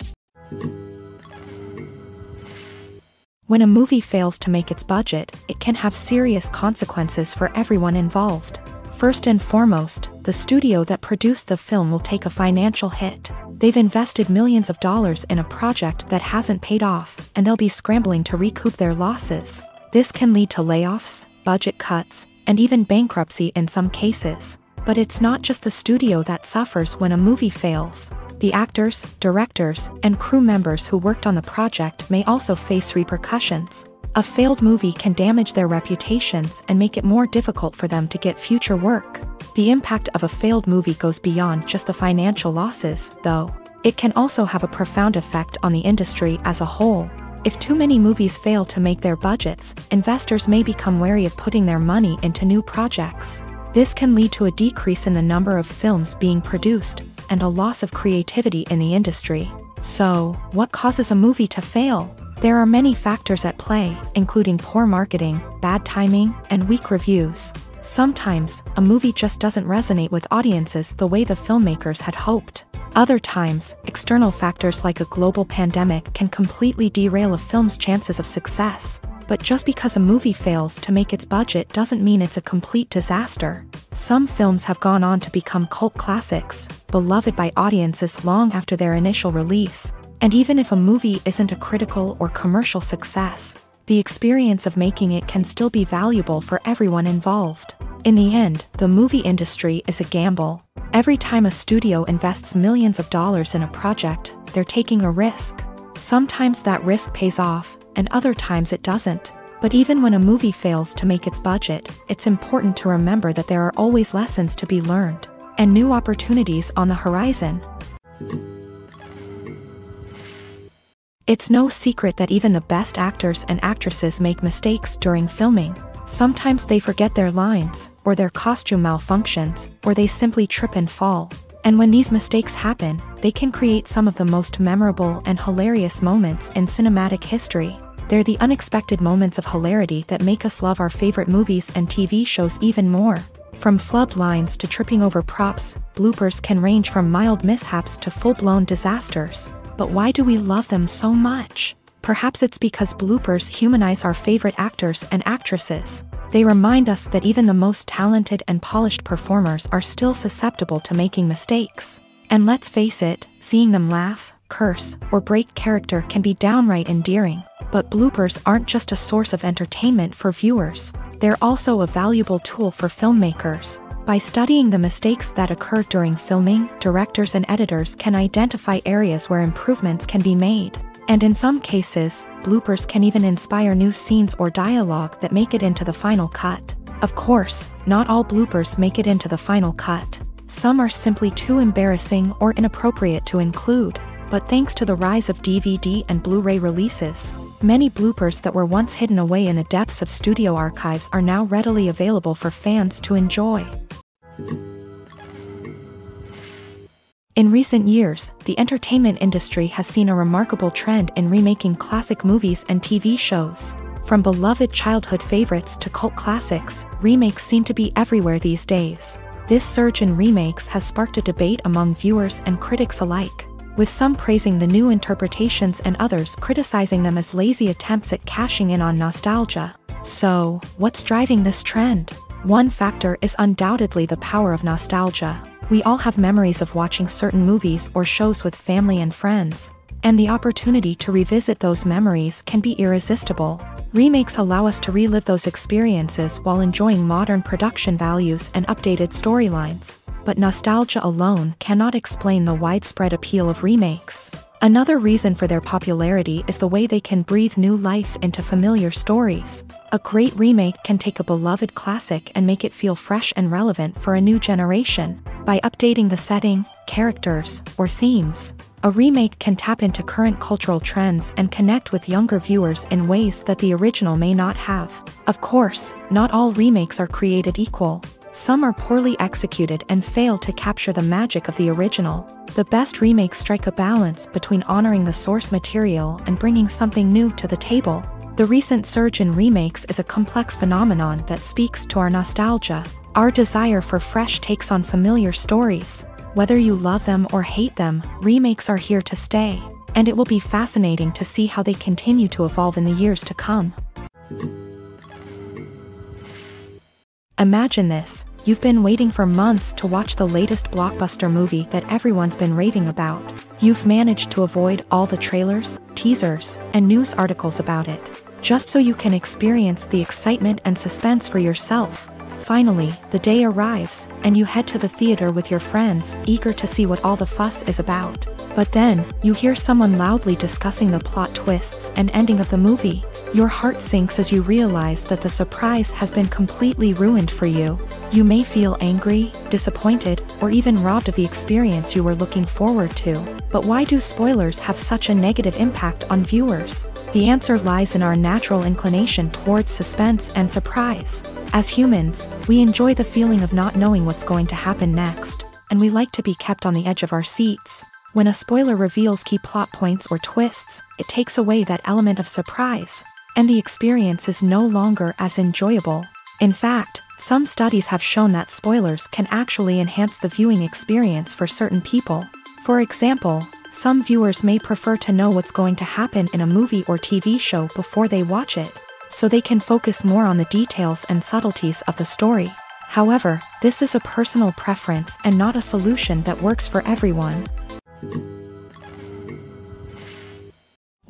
When a movie fails to make its budget, it can have serious consequences for everyone involved. First and foremost, the studio that produced the film will take a financial hit. They've invested millions of dollars in a project that hasn't paid off, and they'll be scrambling to recoup their losses. This can lead to layoffs, budget cuts, and even bankruptcy in some cases. But it's not just the studio that suffers when a movie fails. The actors, directors, and crew members who worked on the project may also face repercussions. A failed movie can damage their reputations and make it more difficult for them to get future work. The impact of a failed movie goes beyond just the financial losses, though. It can also have a profound effect on the industry as a whole. If too many movies fail to make their budgets, investors may become wary of putting their money into new projects. This can lead to a decrease in the number of films being produced, and a loss of creativity in the industry. So, what causes a movie to fail? There are many factors at play, including poor marketing, bad timing, and weak reviews. Sometimes, a movie just doesn't resonate with audiences the way the filmmakers had hoped. Other times, external factors like a global pandemic can completely derail a film's chances of success. But just because a movie fails to make its budget doesn't mean it's a complete disaster. Some films have gone on to become cult classics, beloved by audiences long after their initial release. And even if a movie isn't a critical or commercial success, the experience of making it can still be valuable for everyone involved. In the end, the movie industry is a gamble. Every time a studio invests millions of dollars in a project, they're taking a risk. Sometimes that risk pays off, and other times it doesn't. But even when a movie fails to make its budget, it's important to remember that there are always lessons to be learned, and new opportunities on the horizon. It's no secret that even the best actors and actresses make mistakes during filming. Sometimes they forget their lines, or their costume malfunctions, or they simply trip and fall. And when these mistakes happen, they can create some of the most memorable and hilarious moments in cinematic history. They're the unexpected moments of hilarity that make us love our favorite movies and TV shows even more. From flubbed lines to tripping over props, bloopers can range from mild mishaps to full-blown disasters. But why do we love them so much? Perhaps it's because bloopers humanize our favorite actors and actresses. They remind us that even the most talented and polished performers are still susceptible to making mistakes. And let's face it, seeing them laugh, curse, or break character can be downright endearing. But bloopers aren't just a source of entertainment for viewers. They're also a valuable tool for filmmakers. By studying the mistakes that occur during filming, directors and editors can identify areas where improvements can be made. And in some cases, bloopers can even inspire new scenes or dialogue that make it into the final cut. Of course, not all bloopers make it into the final cut. Some are simply too embarrassing or inappropriate to include. But thanks to the rise of DVD and Blu-ray releases, many bloopers that were once hidden away in the depths of studio archives are now readily available for fans to enjoy. In recent years, the entertainment industry has seen a remarkable trend in remaking classic movies and TV shows. From beloved childhood favorites to cult classics, remakes seem to be everywhere these days. This surge in remakes has sparked a debate among viewers and critics alike, with some praising the new interpretations and others criticizing them as lazy attempts at cashing in on nostalgia. So, what's driving this trend? One factor is undoubtedly the power of nostalgia. We all have memories of watching certain movies or shows with family and friends, and the opportunity to revisit those memories can be irresistible. Remakes allow us to relive those experiences while enjoying modern production values and updated storylines. But nostalgia alone cannot explain the widespread appeal of remakes. Another reason for their popularity is the way they can breathe new life into familiar stories. A great remake can take a beloved classic and make it feel fresh and relevant for a new generation. By updating the setting, characters, or themes, a remake can tap into current cultural trends and connect with younger viewers in ways that the original may not have. Of course, not all remakes are created equal. Some are poorly executed and fail to capture the magic of the original. The best remakes strike a balance between honoring the source material and bringing something new to the table. The recent surge in remakes is a complex phenomenon that speaks to our nostalgia, our desire for fresh takes on familiar stories. Whether you love them or hate them, remakes are here to stay, and it will be fascinating to see how they continue to evolve in the years to come. Imagine this, you've been waiting for months to watch the latest blockbuster movie that everyone's been raving about. You've managed to avoid all the trailers, teasers, and news articles about it, just so you can experience the excitement and suspense for yourself. Finally, the day arrives, and you head to the theater with your friends, eager to see what all the fuss is about. But then, you hear someone loudly discussing the plot twists and ending of the movie. Your heart sinks as you realize that the surprise has been completely ruined for you. You may feel angry, disappointed, or even robbed of the experience you were looking forward to. But why do spoilers have such a negative impact on viewers? The answer lies in our natural inclination towards suspense and surprise. As humans, we enjoy the feeling of not knowing what's going to happen next, and we like to be kept on the edge of our seats. When a spoiler reveals key plot points or twists, it takes away that element of surprise, and the experience is no longer as enjoyable. In fact, some studies have shown that spoilers can actually enhance the viewing experience for certain people. For example, some viewers may prefer to know what's going to happen in a movie or TV show before they watch it, so they can focus more on the details and subtleties of the story. However, this is a personal preference and not a solution that works for everyone.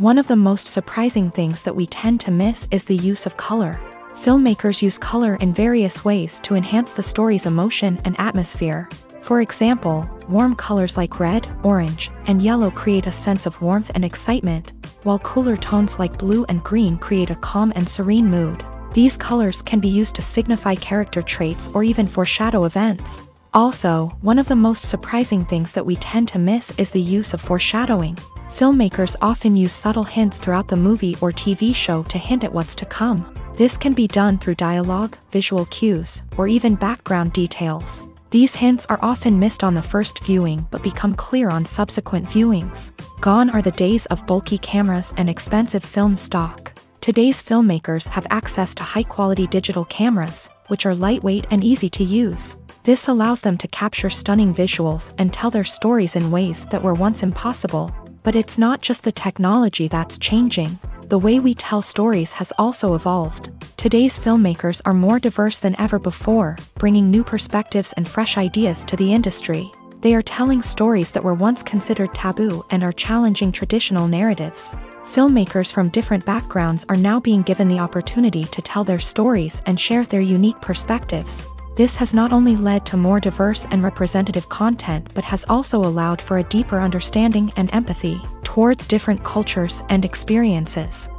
One of the most surprising things that we tend to miss is the use of color. Filmmakers use color in various ways to enhance the story's emotion and atmosphere. For example, warm colors like red, orange, and yellow create a sense of warmth and excitement, while cooler tones like blue and green create a calm and serene mood. These colors can be used to signify character traits or even foreshadow events. Also, one of the most surprising things that we tend to miss is the use of foreshadowing. Filmmakers often use subtle hints throughout the movie or TV show to hint at what's to come. This can be done through dialogue, visual cues, or even background details. These hints are often missed on the first viewing but become clear on subsequent viewings. Gone are the days of bulky cameras and expensive film stock. Today's filmmakers have access to high-quality digital cameras, which are lightweight and easy to use. This allows them to capture stunning visuals and tell their stories in ways that were once impossible. But it's not just the technology that's changing. The way we tell stories has also evolved. Today's filmmakers are more diverse than ever before, bringing new perspectives and fresh ideas to the industry. They are telling stories that were once considered taboo and are challenging traditional narratives. Filmmakers from different backgrounds are now being given the opportunity to tell their stories and share their unique perspectives. This has not only led to more diverse and representative content but has also allowed for a deeper understanding and empathy towards different cultures and experiences.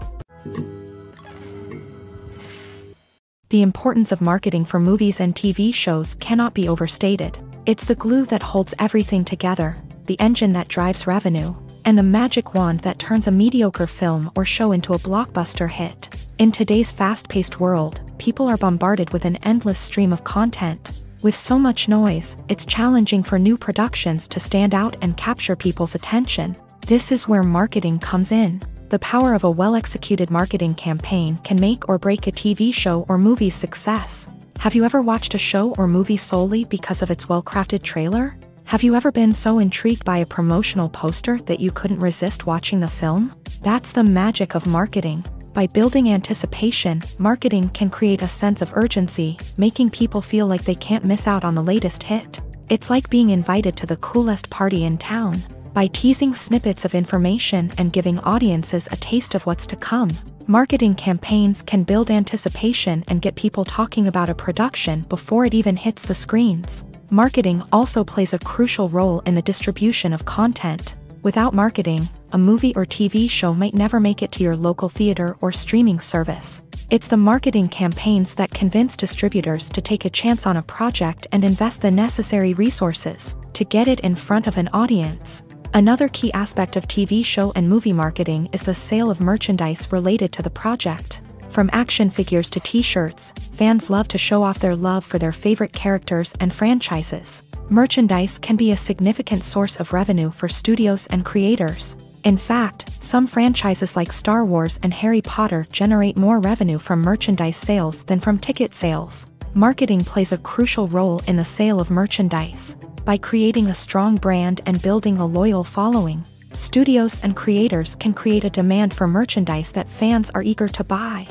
The importance of marketing for movies and TV shows cannot be overstated. It's the glue that holds everything together, the engine that drives revenue, and the magic wand that turns a mediocre film or show into a blockbuster hit. In today's fast-paced world, people are bombarded with an endless stream of content. With so much noise, it's challenging for new productions to stand out and capture people's attention. This is where marketing comes in. The power of a well-executed marketing campaign can make or break a TV show or movie's success. Have you ever watched a show or movie solely because of its well-crafted trailer? Have you ever been so intrigued by a promotional poster that you couldn't resist watching the film? That's the magic of marketing. By building anticipation, marketing can create a sense of urgency, making people feel like they can't miss out on the latest hit. It's like being invited to the coolest party in town. By teasing snippets of information and giving audiences a taste of what's to come, marketing campaigns can build anticipation and get people talking about a production before it even hits the screens. Marketing also plays a crucial role in the distribution of content. Without marketing, a movie or TV show might never make it to your local theater or streaming service. It's the marketing campaigns that convince distributors to take a chance on a project and invest the necessary resources to get it in front of an audience. Another key aspect of TV show and movie marketing is the sale of merchandise related to the project. From action figures to t-shirts, fans love to show off their love for their favorite characters and franchises. Merchandise can be a significant source of revenue for studios and creators. In fact, some franchises like Star Wars and Harry Potter generate more revenue from merchandise sales than from ticket sales. Marketing plays a crucial role in the sale of merchandise. By creating a strong brand and building a loyal following, studios and creators can create a demand for merchandise that fans are eager to buy.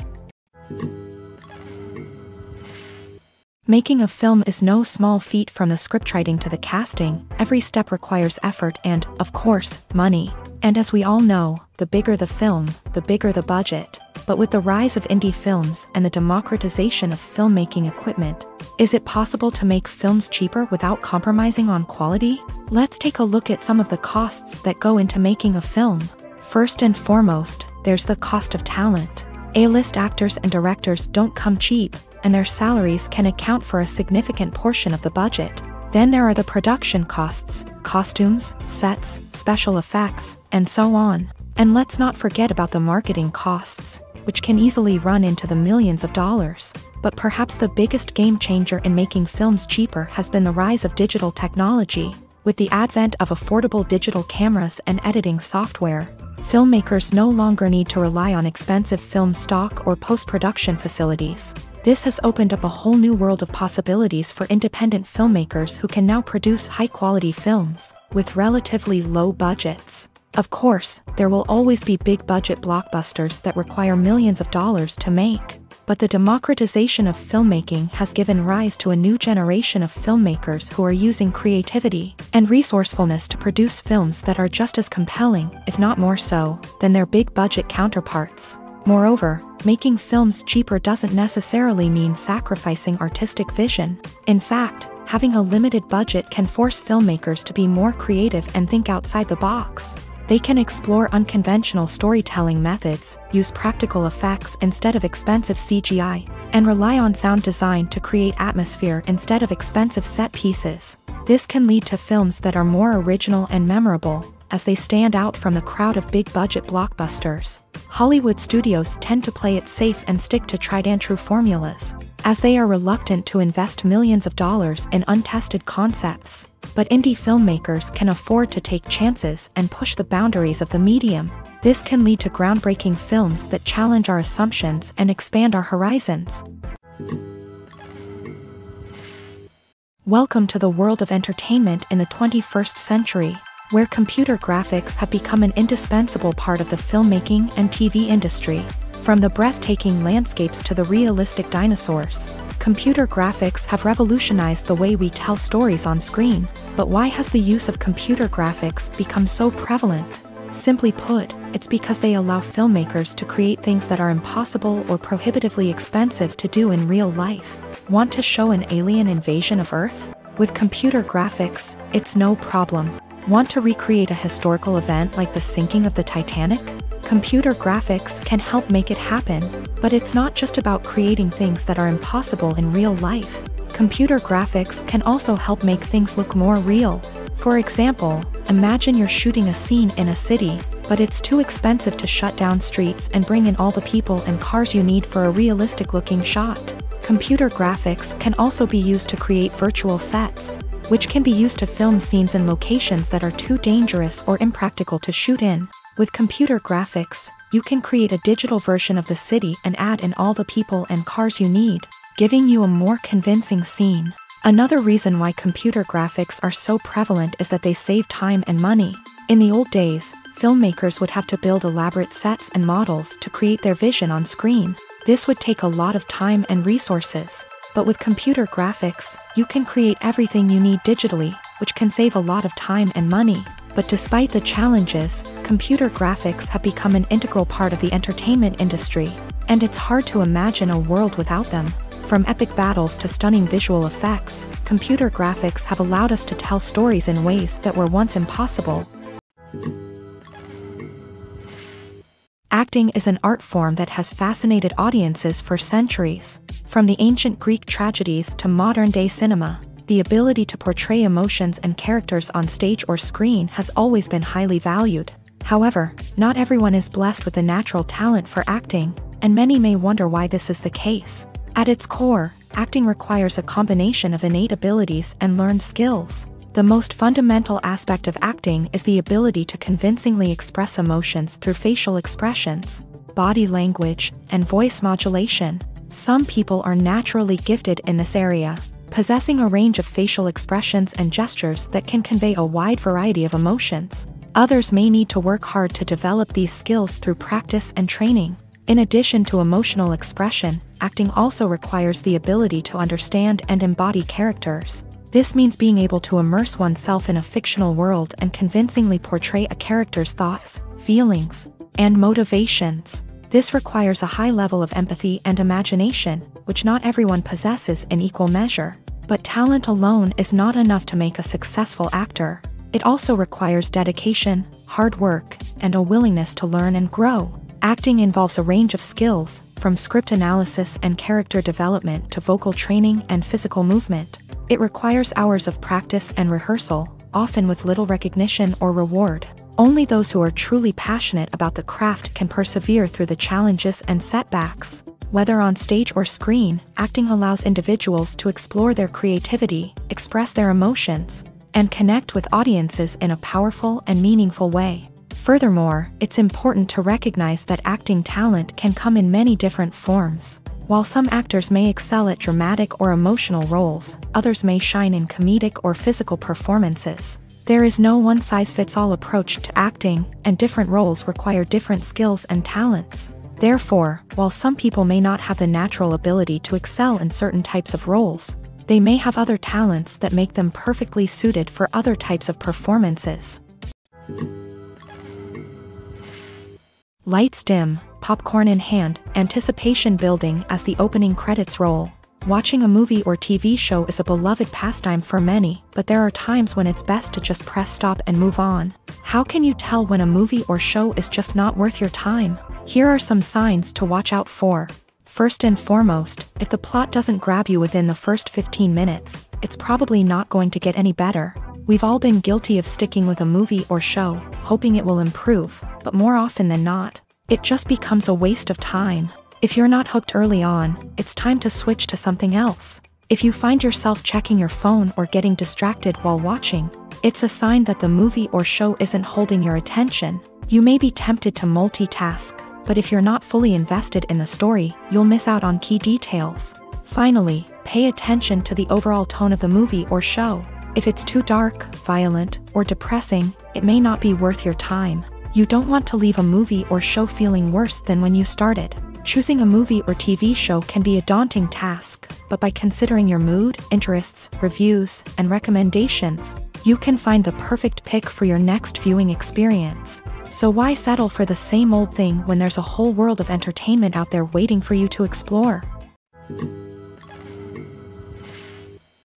Making a film is no small feat. From the scriptwriting to the casting, every step requires effort and, of course, money. And as we all know, the bigger the film, the bigger the budget. But with the rise of indie films and the democratization of filmmaking equipment, is it possible to make films cheaper without compromising on quality? Let's take a look at some of the costs that go into making a film. First and foremost, there's the cost of talent. A-list actors and directors don't come cheap, and their salaries can account for a significant portion of the budget. Then there are the production costs, costumes, sets, special effects, and so on. And let's not forget about the marketing costs, which can easily run into the millions of dollars. But perhaps the biggest game changer in making films cheaper has been the rise of digital technology. With the advent of affordable digital cameras and editing software, filmmakers no longer need to rely on expensive film stock or post-production facilities. This has opened up a whole new world of possibilities for independent filmmakers who can now produce high-quality films with relatively low budgets. Of course, there will always be big-budget blockbusters that require millions of dollars to make. But the democratization of filmmaking has given rise to a new generation of filmmakers who are using creativity and resourcefulness to produce films that are just as compelling, if not more so, than their big-budget counterparts. Moreover, making films cheaper doesn't necessarily mean sacrificing artistic vision. In fact, having a limited budget can force filmmakers to be more creative and think outside the box. They can explore unconventional storytelling methods, use practical effects instead of expensive CGI, and rely on sound design to create atmosphere instead of expensive set pieces. This can lead to films that are more original and memorable, as they stand out from the crowd of big-budget blockbusters. Hollywood studios tend to play it safe and stick to tried-and-true formulas, as they are reluctant to invest millions of dollars in untested concepts. But indie filmmakers can afford to take chances and push the boundaries of the medium. This can lead to groundbreaking films that challenge our assumptions and expand our horizons. Welcome to the world of entertainment in the 21st century, where computer graphics have become an indispensable part of the filmmaking and TV industry. From the breathtaking landscapes to the realistic dinosaurs, computer graphics have revolutionized the way we tell stories on screen. But why has the use of computer graphics become so prevalent? Simply put, it's because they allow filmmakers to create things that are impossible or prohibitively expensive to do in real life. Want to show an alien invasion of Earth? With computer graphics, it's no problem. Want to recreate a historical event like the sinking of the Titanic? Computer graphics can help make it happen, but it's not just about creating things that are impossible in real life. Computer graphics can also help make things look more real. For example, imagine you're shooting a scene in a city, but it's too expensive to shut down streets and bring in all the people and cars you need for a realistic-looking shot. Computer graphics can also be used to create virtual sets, which can be used to film scenes in locations that are too dangerous or impractical to shoot in. With computer graphics, you can create a digital version of the city and add in all the people and cars you need, giving you a more convincing scene. Another reason why computer graphics are so prevalent is that they save time and money. In the old days, filmmakers would have to build elaborate sets and models to create their vision on screen. This would take a lot of time and resources. But with computer graphics, you can create everything you need digitally, which can save a lot of time and money. But despite the challenges, computer graphics have become an integral part of the entertainment industry, and it's hard to imagine a world without them. From epic battles to stunning visual effects, computer graphics have allowed us to tell stories in ways that were once impossible. Acting is an art form that has fascinated audiences for centuries. From the ancient Greek tragedies to modern-day cinema, the ability to portray emotions and characters on stage or screen has always been highly valued. However, not everyone is blessed with a natural talent for acting, and many may wonder why this is the case. At its core, acting requires a combination of innate abilities and learned skills. The most fundamental aspect of acting is the ability to convincingly express emotions through facial expressions, body language, and voice modulation. Some people are naturally gifted in this area, possessing a range of facial expressions and gestures that can convey a wide variety of emotions. Others may need to work hard to develop these skills through practice and training. In addition to emotional expression, acting also requires the ability to understand and embody characters. This means being able to immerse oneself in a fictional world and convincingly portray a character's thoughts, feelings, and motivations. This requires a high level of empathy and imagination, which not everyone possesses in equal measure. But talent alone is not enough to make a successful actor. It also requires dedication, hard work, and a willingness to learn and grow. Acting involves a range of skills, from script analysis and character development to vocal training and physical movement. It requires hours of practice and rehearsal, often with little recognition or reward. Only those who are truly passionate about the craft can persevere through the challenges and setbacks. Whether on stage or screen, acting allows individuals to explore their creativity, express their emotions, and connect with audiences in a powerful and meaningful way. Furthermore, it's important to recognize that acting talent can come in many different forms. While some actors may excel at dramatic or emotional roles, others may shine in comedic or physical performances. There is no one-size-fits-all approach to acting, and different roles require different skills and talents. Therefore, while some people may not have the natural ability to excel in certain types of roles, they may have other talents that make them perfectly suited for other types of performances. Lights dim, popcorn in hand, anticipation building as the opening credits roll. Watching a movie or TV show is a beloved pastime for many, but there are times when it's best to just press stop and move on. How can you tell when a movie or show is just not worth your time? Here are some signs to watch out for. First and foremost, if the plot doesn't grab you within the first 15 minutes, it's probably not going to get any better. We've all been guilty of sticking with a movie or show, hoping it will improve, but more often than not, it just becomes a waste of time. If you're not hooked early on, it's time to switch to something else. If you find yourself checking your phone or getting distracted while watching, it's a sign that the movie or show isn't holding your attention. You may be tempted to multitask, but if you're not fully invested in the story, you'll miss out on key details. Finally, pay attention to the overall tone of the movie or show. If it's too dark, violent, or depressing, it may not be worth your time. You don't want to leave a movie or show feeling worse than when you started. Choosing a movie or TV show can be a daunting task, but by considering your mood, interests, reviews, and recommendations, you can find the perfect pick for your next viewing experience. So why settle for the same old thing when there's a whole world of entertainment out there waiting for you to explore?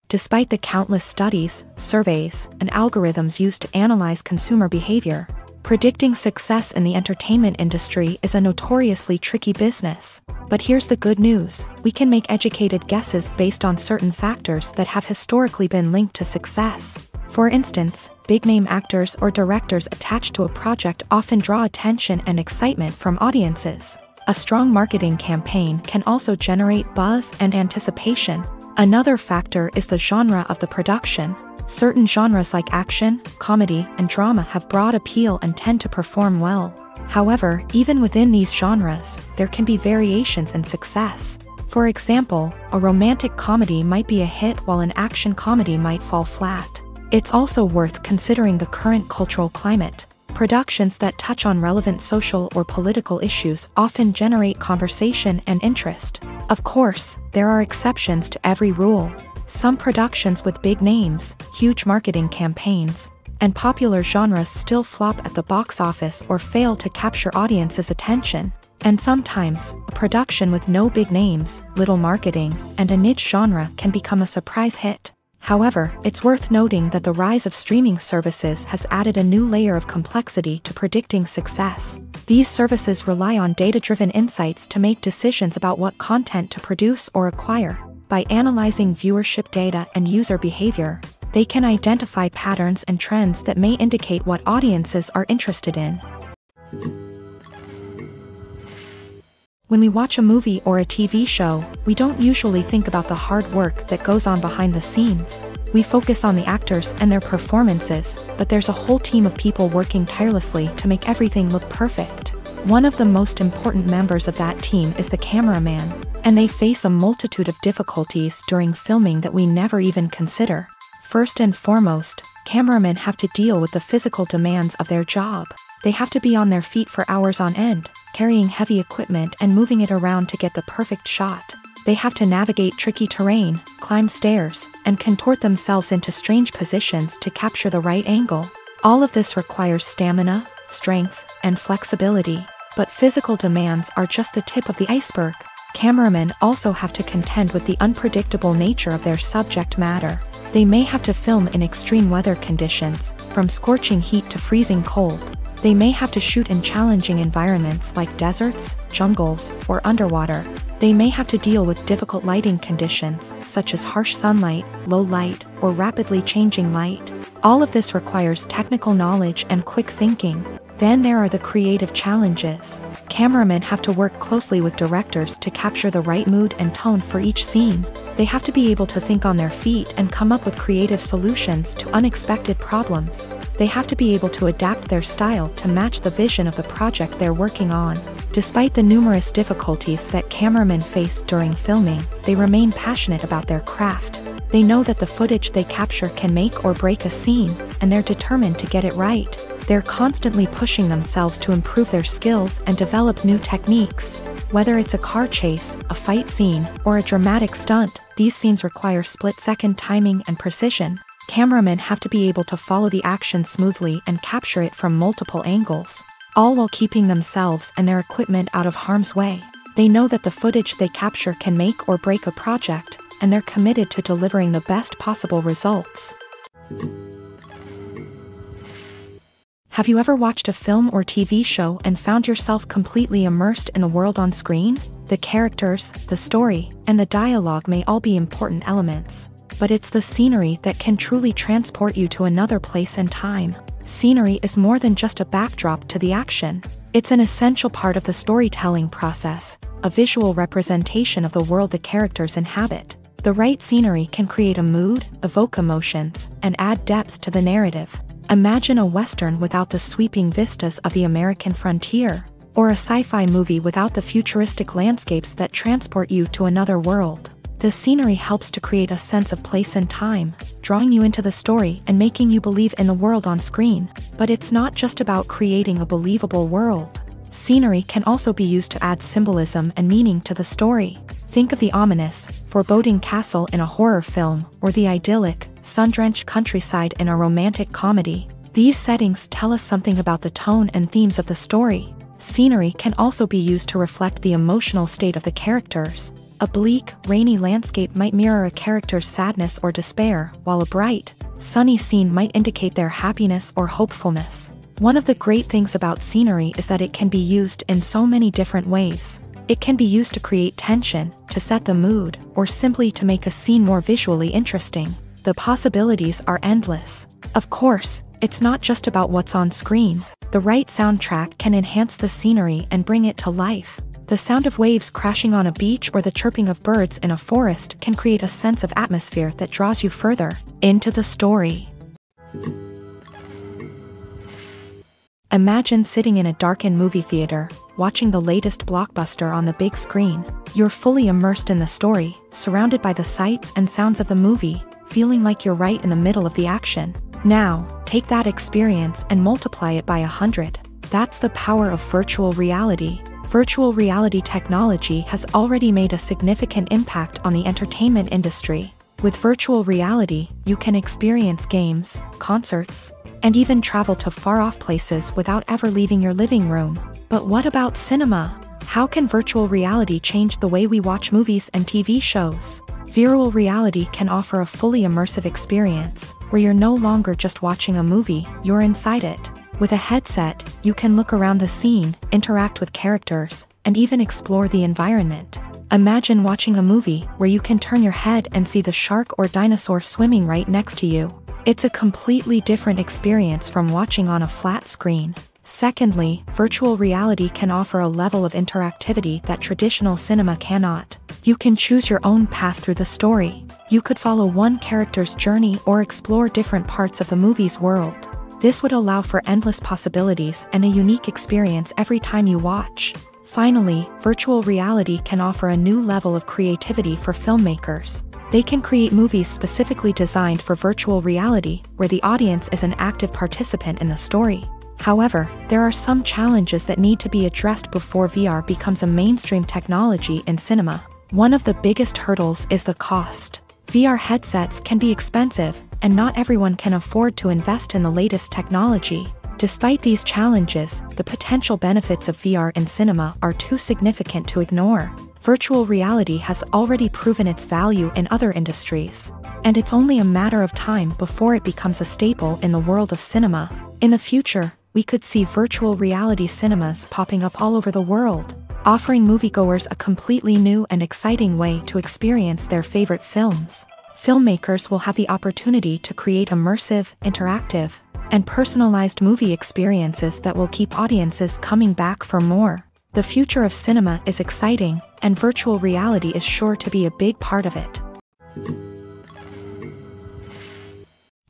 Despite the countless studies, surveys, and algorithms used to analyze consumer behavior, predicting success in the entertainment industry is a notoriously tricky business. But here's the good news: we can make educated guesses based on certain factors that have historically been linked to success. For instance, big-name actors or directors attached to a project often draw attention and excitement from audiences. A strong marketing campaign can also generate buzz and anticipation. Another factor is the genre of the production. Certain genres like action, comedy, and drama have broad appeal and tend to perform well. However, even within these genres, there can be variations in success. For example, a romantic comedy might be a hit while an action comedy might fall flat. It's also worth considering the current cultural climate. Productions that touch on relevant social or political issues often generate conversation and interest. Of course, there are exceptions to every rule. Some productions with big names, huge marketing campaigns, and popular genres still flop at the box office or fail to capture audiences' attention. And sometimes, a production with no big names, little marketing, and a niche genre can become a surprise hit. However, it's worth noting that the rise of streaming services has added a new layer of complexity to predicting success. These services rely on data-driven insights to make decisions about what content to produce or acquire. By analyzing viewership data and user behavior, they can identify patterns and trends that may indicate what audiences are interested in. When we watch a movie or a TV show, we don't usually think about the hard work that goes on behind the scenes. We focus on the actors and their performances, but there's a whole team of people working tirelessly to make everything look perfect. One of the most important members of that team is the cameraman, and they face a multitude of difficulties during filming that we never even consider. First and foremost, cameramen have to deal with the physical demands of their job. They have to be on their feet for hours on end, carrying heavy equipment and moving it around to get the perfect shot. They have to navigate tricky terrain, climb stairs, and contort themselves into strange positions to capture the right angle. All of this requires stamina, strength, and flexibility. But physical demands are just the tip of the iceberg. Cameramen also have to contend with the unpredictable nature of their subject matter. They may have to film in extreme weather conditions, from scorching heat to freezing cold. They may have to shoot in challenging environments like deserts, jungles, or underwater. They may have to deal with difficult lighting conditions, such as harsh sunlight, low light, or rapidly changing light. All of this requires technical knowledge and quick thinking. Then there are the creative challenges. Cameramen have to work closely with directors to capture the right mood and tone for each scene. They have to be able to think on their feet and come up with creative solutions to unexpected problems. They have to be able to adapt their style to match the vision of the project they're working on. Despite the numerous difficulties that cameramen face during filming, they remain passionate about their craft. They know that the footage they capture can make or break a scene, and they're determined to get it right. They're constantly pushing themselves to improve their skills and develop new techniques. Whether it's a car chase, a fight scene, or a dramatic stunt, these scenes require split-second timing and precision. Cameramen have to be able to follow the action smoothly and capture it from multiple angles, all while keeping themselves and their equipment out of harm's way. They know that the footage they capture can make or break a project, and they're committed to delivering the best possible results. Have you ever watched a film or TV show and found yourself completely immersed in the world on screen? The characters, the story, and the dialogue may all be important elements, but it's the scenery that can truly transport you to another place and time. Scenery is more than just a backdrop to the action. It's an essential part of the storytelling process, a visual representation of the world the characters inhabit. The right scenery can create a mood, evoke emotions, and add depth to the narrative. Imagine a Western without the sweeping vistas of the American frontier, or a sci-fi movie without the futuristic landscapes that transport you to another world. The scenery helps to create a sense of place and time, drawing you into the story and making you believe in the world on screen. But it's not just about creating a believable world. Scenery can also be used to add symbolism and meaning to the story. Think of the ominous, foreboding castle in a horror film, or the idyllic, sun-drenched countryside in a romantic comedy. These settings tell us something about the tone and themes of the story. Scenery can also be used to reflect the emotional state of the characters. A bleak, rainy landscape might mirror a character's sadness or despair, while a bright, sunny scene might indicate their happiness or hopefulness. One of the great things about scenery is that it can be used in so many different ways. It can be used to create tension, to set the mood, or simply to make a scene more visually interesting. The possibilities are endless. Of course, it's not just about what's on screen. The right soundtrack can enhance the scenery and bring it to life. The sound of waves crashing on a beach or the chirping of birds in a forest can create a sense of atmosphere that draws you further into the story. Imagine sitting in a darkened movie theater, watching the latest blockbuster on the big screen. You're fully immersed in the story, surrounded by the sights and sounds of the movie, feeling like you're right in the middle of the action. Now, take that experience and multiply it by 100. That's the power of virtual reality. Virtual reality technology has already made a significant impact on the entertainment industry. With virtual reality, you can experience games, concerts, and even travel to far-off places without ever leaving your living room. But what about cinema? How can virtual reality change the way we watch movies and TV shows? Virtual reality can offer a fully immersive experience, where you're no longer just watching a movie, you're inside it. With a headset, you can look around the scene, interact with characters, and even explore the environment. Imagine watching a movie where you can turn your head and see the shark or dinosaur swimming right next to you. It's a completely different experience from watching on a flat screen. Secondly, virtual reality can offer a level of interactivity that traditional cinema cannot. You can choose your own path through the story. You could follow one character's journey or explore different parts of the movie's world. This would allow for endless possibilities and a unique experience every time you watch. Finally, virtual reality can offer a new level of creativity for filmmakers. They can create movies specifically designed for virtual reality, where the audience is an active participant in the story. However, there are some challenges that need to be addressed before VR becomes a mainstream technology in cinema. One of the biggest hurdles is the cost. VR headsets can be expensive, and not everyone can afford to invest in the latest technology. Despite these challenges, the potential benefits of VR in cinema are too significant to ignore. Virtual reality has already proven its value in other industries, and it's only a matter of time before it becomes a staple in the world of cinema. In the future, we could see virtual reality cinemas popping up all over the world, offering moviegoers a completely new and exciting way to experience their favorite films. Filmmakers will have the opportunity to create immersive, interactive, and personalized movie experiences that will keep audiences coming back for more. The future of cinema is exciting, and virtual reality is sure to be a big part of it.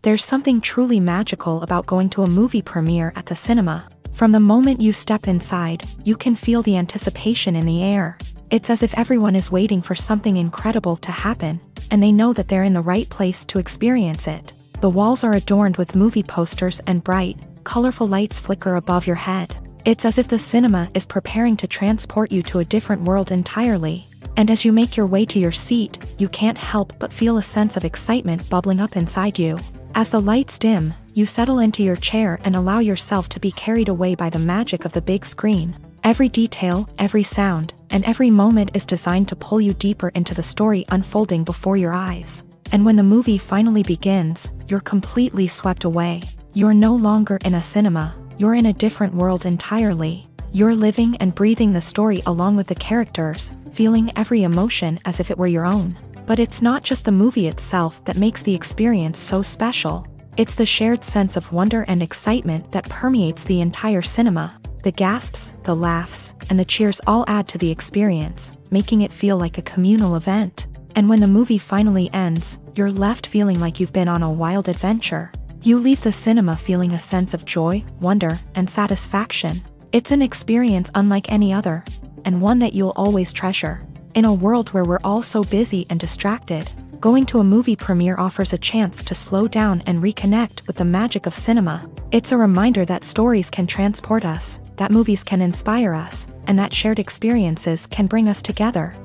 There's something truly magical about going to a movie premiere at the cinema. From the moment you step inside, you can feel the anticipation in the air. It's as if everyone is waiting for something incredible to happen, and they know that they're in the right place to experience it. The walls are adorned with movie posters and bright, colorful lights flicker above your head. It's as if the cinema is preparing to transport you to a different world entirely. And as you make your way to your seat, you can't help but feel a sense of excitement bubbling up inside you. As the lights dim, you settle into your chair and allow yourself to be carried away by the magic of the big screen. Every detail, every sound, and every moment is designed to pull you deeper into the story unfolding before your eyes. And when the movie finally begins, you're completely swept away. You're no longer in a cinema, you're in a different world entirely. You're living and breathing the story along with the characters, feeling every emotion as if it were your own. But it's not just the movie itself that makes the experience so special. It's the shared sense of wonder and excitement that permeates the entire cinema. The gasps, the laughs, and the cheers all add to the experience, making it feel like a communal event. And when the movie finally ends, you're left feeling like you've been on a wild adventure. You leave the cinema feeling a sense of joy, wonder, and satisfaction. It's an experience unlike any other, and one that you'll always treasure. In a world where we're all so busy and distracted, going to a movie premiere offers a chance to slow down and reconnect with the magic of cinema. It's a reminder that stories can transport us, that movies can inspire us, and that shared experiences can bring us together.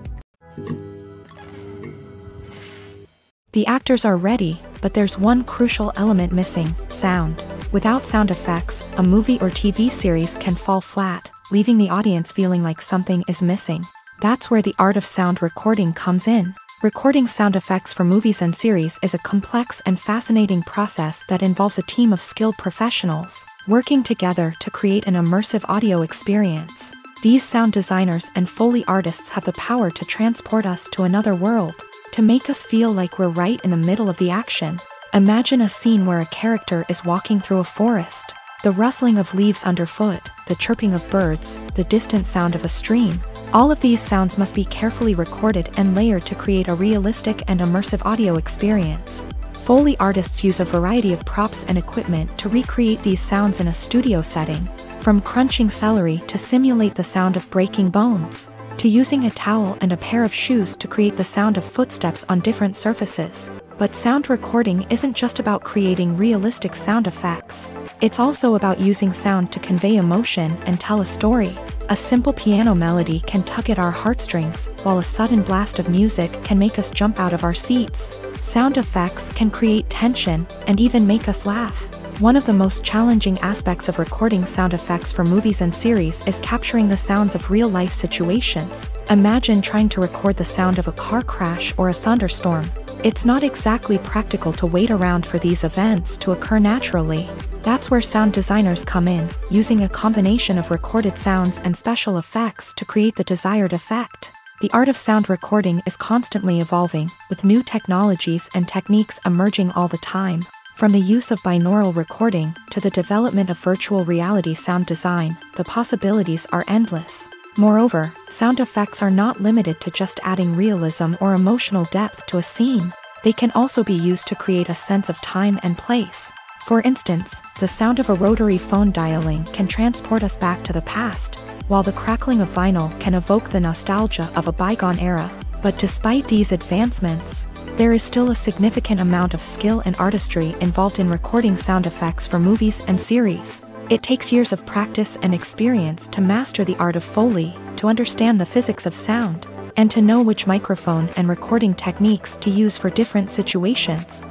The actors are ready, but there's one crucial element missing: sound. Without sound effects, a movie or TV series can fall flat, leaving the audience feeling like something is missing. That's where the art of sound recording comes in. Recording sound effects for movies and series is a complex and fascinating process that involves a team of skilled professionals working together to create an immersive audio experience. These sound designers and Foley artists have the power to transport us to another world, to make us feel like we're right in the middle of the action. Imagine a scene where a character is walking through a forest. The rustling of leaves underfoot, the chirping of birds, the distant sound of a stream. All of these sounds must be carefully recorded and layered to create a realistic and immersive audio experience. Foley artists use a variety of props and equipment to recreate these sounds in a studio setting, from crunching celery to simulate the sound of breaking bones, to using a towel and a pair of shoes to create the sound of footsteps on different surfaces. But sound recording isn't just about creating realistic sound effects. It's also about using sound to convey emotion and tell a story. A simple piano melody can tug at our heartstrings, while a sudden blast of music can make us jump out of our seats. Sound effects can create tension and even make us laugh. One of the most challenging aspects of recording sound effects for movies and series is capturing the sounds of real-life situations. Imagine trying to record the sound of a car crash or a thunderstorm. It's not exactly practical to wait around for these events to occur naturally. That's where sound designers come in, using a combination of recorded sounds and special effects to create the desired effect. The art of sound recording is constantly evolving, with new technologies and techniques emerging all the time. From the use of binaural recording to the development of virtual reality sound design, the possibilities are endless. Moreover, sound effects are not limited to just adding realism or emotional depth to a scene. They can also be used to create a sense of time and place. For instance, the sound of a rotary phone dialing can transport us back to the past, while the crackling of vinyl can evoke the nostalgia of a bygone era. But despite these advancements, there is still a significant amount of skill and artistry involved in recording sound effects for movies and series. It takes years of practice and experience to master the art of Foley, to understand the physics of sound, and to know which microphone and recording techniques to use for different situations.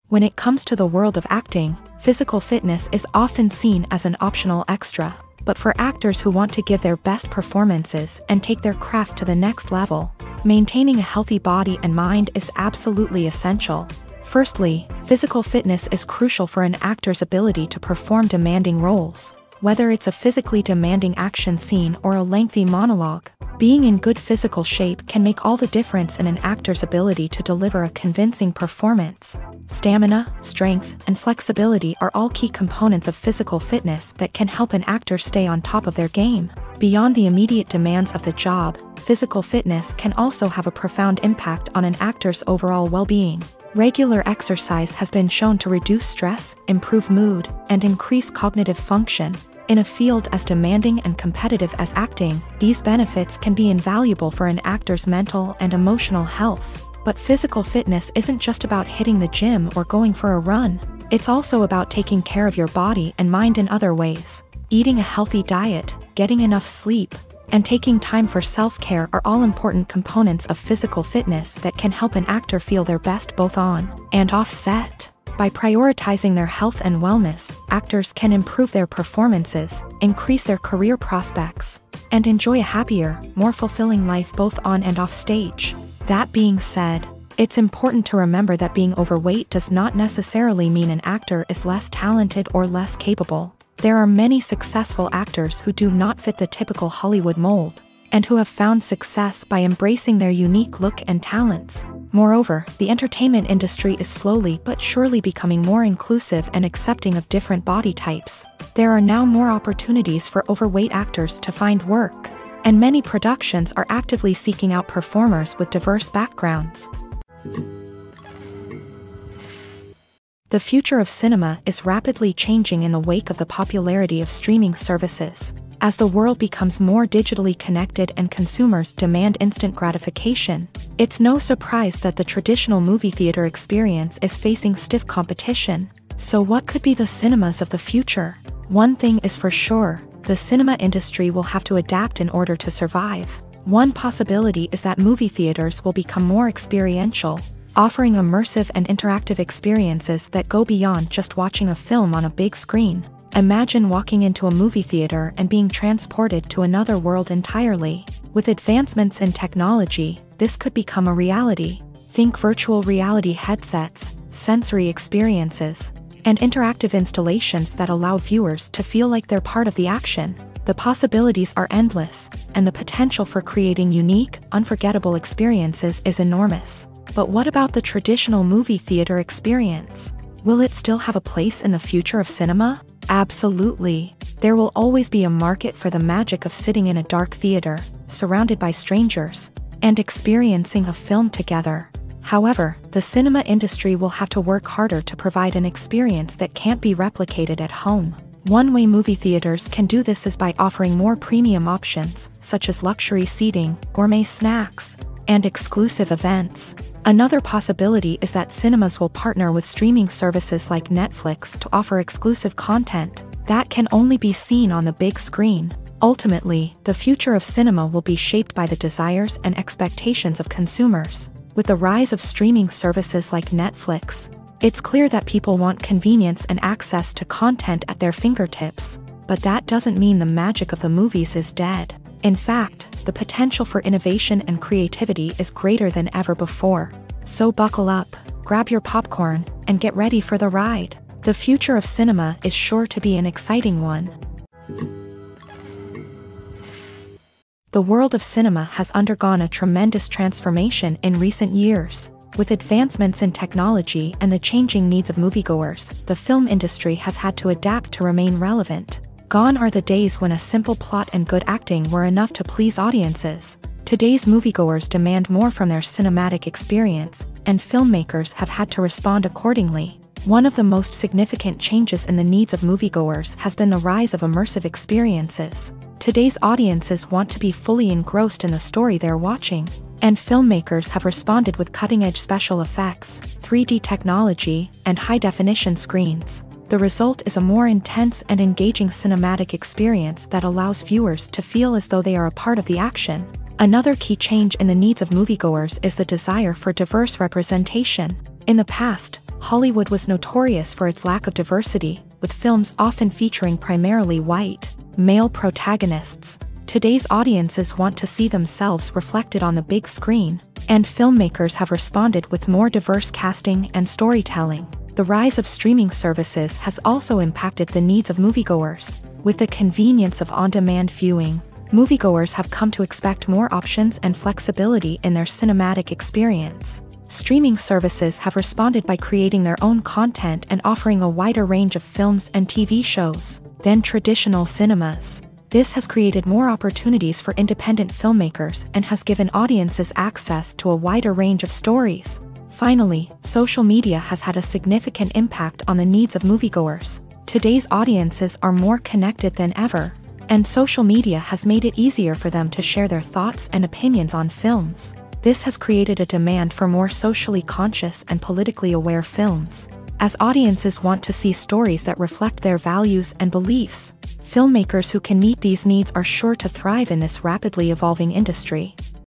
When it comes to the world of acting, physical fitness is often seen as an optional extra. But for actors who want to give their best performances and take their craft to the next level, maintaining a healthy body and mind is absolutely essential. Firstly, physical fitness is crucial for an actor's ability to perform demanding roles. Whether it's a physically demanding action scene or a lengthy monologue, being in good physical shape can make all the difference in an actor's ability to deliver a convincing performance. Stamina, strength, and flexibility are all key components of physical fitness that can help an actor stay on top of their game. Beyond the immediate demands of the job, physical fitness can also have a profound impact on an actor's overall well-being. Regular exercise has been shown to reduce stress, improve mood, and increase cognitive function. In a field as demanding and competitive as acting, these benefits can be invaluable for an actor's mental and emotional health. But physical fitness isn't just about hitting the gym or going for a run. It's also about taking care of your body and mind in other ways. Eating a healthy diet, getting enough sleep, and taking time for self-care are all important components of physical fitness that can help an actor feel their best both on and off set. By prioritizing their health and wellness, actors can improve their performances, increase their career prospects, and enjoy a happier, more fulfilling life both on and off stage. That being said, it's important to remember that being overweight does not necessarily mean an actor is less talented or less capable. There are many successful actors who do not fit the typical Hollywood mold, and who have found success by embracing their unique look and talents. Moreover, the entertainment industry is slowly but surely becoming more inclusive and accepting of different body types. There are now more opportunities for overweight actors to find work, and many productions are actively seeking out performers with diverse backgrounds. The future of cinema is rapidly changing in the wake of the popularity of streaming services. As the world becomes more digitally connected and consumers demand instant gratification, it's no surprise that the traditional movie theater experience is facing stiff competition. So what could be the cinemas of the future? One thing is for sure, the cinema industry will have to adapt in order to survive. One possibility is that movie theaters will become more experiential, offering immersive and interactive experiences that go beyond just watching a film on a big screen. Imagine walking into a movie theater and being transported to another world entirely. With advancements in technology, this could become a reality. Think virtual reality headsets, sensory experiences, and interactive installations that allow viewers to feel like they're part of the action. The possibilities are endless, and the potential for creating unique, unforgettable experiences is enormous. But what about the traditional movie theater experience? Will it still have a place in the future of cinema? Absolutely. There will always be a market for the magic of sitting in a dark theater, surrounded by strangers, and experiencing a film together. However, the cinema industry will have to work harder to provide an experience that can't be replicated at home. One way movie theaters can do this is by offering more premium options, such as luxury seating, gourmet snacks, and exclusive events. Another possibility is that cinemas will partner with streaming services like Netflix to offer exclusive content that can only be seen on the big screen. Ultimately, the future of cinema will be shaped by the desires and expectations of consumers. With the rise of streaming services like Netflix, it's clear that people want convenience and access to content at their fingertips. But that doesn't mean the magic of the movies is dead. In fact, the potential for innovation and creativity is greater than ever before. So buckle up, grab your popcorn, and get ready for the ride. The future of cinema is sure to be an exciting one. The world of cinema has undergone a tremendous transformation in recent years. With advancements in technology and the changing needs of moviegoers, the film industry has had to adapt to remain relevant. Gone are the days when a simple plot and good acting were enough to please audiences. Today's moviegoers demand more from their cinematic experience, and filmmakers have had to respond accordingly. One of the most significant changes in the needs of moviegoers has been the rise of immersive experiences. Today's audiences want to be fully engrossed in the story they're watching, and filmmakers have responded with cutting-edge special effects, 3D technology, and high-definition screens. The result is a more intense and engaging cinematic experience that allows viewers to feel as though they are a part of the action. Another key change in the needs of moviegoers is the desire for diverse representation. In the past, Hollywood was notorious for its lack of diversity, with films often featuring primarily white, male protagonists. Today's audiences want to see themselves reflected on the big screen, and filmmakers have responded with more diverse casting and storytelling. The rise of streaming services has also impacted the needs of moviegoers. With the convenience of on-demand viewing, moviegoers have come to expect more options and flexibility in their cinematic experience. Streaming services have responded by creating their own content and offering a wider range of films and TV shows than traditional cinemas. This has created more opportunities for independent filmmakers and has given audiences access to a wider range of stories. Finally, social media has had a significant impact on the needs of moviegoers. Today's audiences are more connected than ever, and social media has made it easier for them to share their thoughts and opinions on films. This has created a demand for more socially conscious and politically aware films. As audiences want to see stories that reflect their values and beliefs, filmmakers who can meet these needs are sure to thrive in this rapidly evolving industry.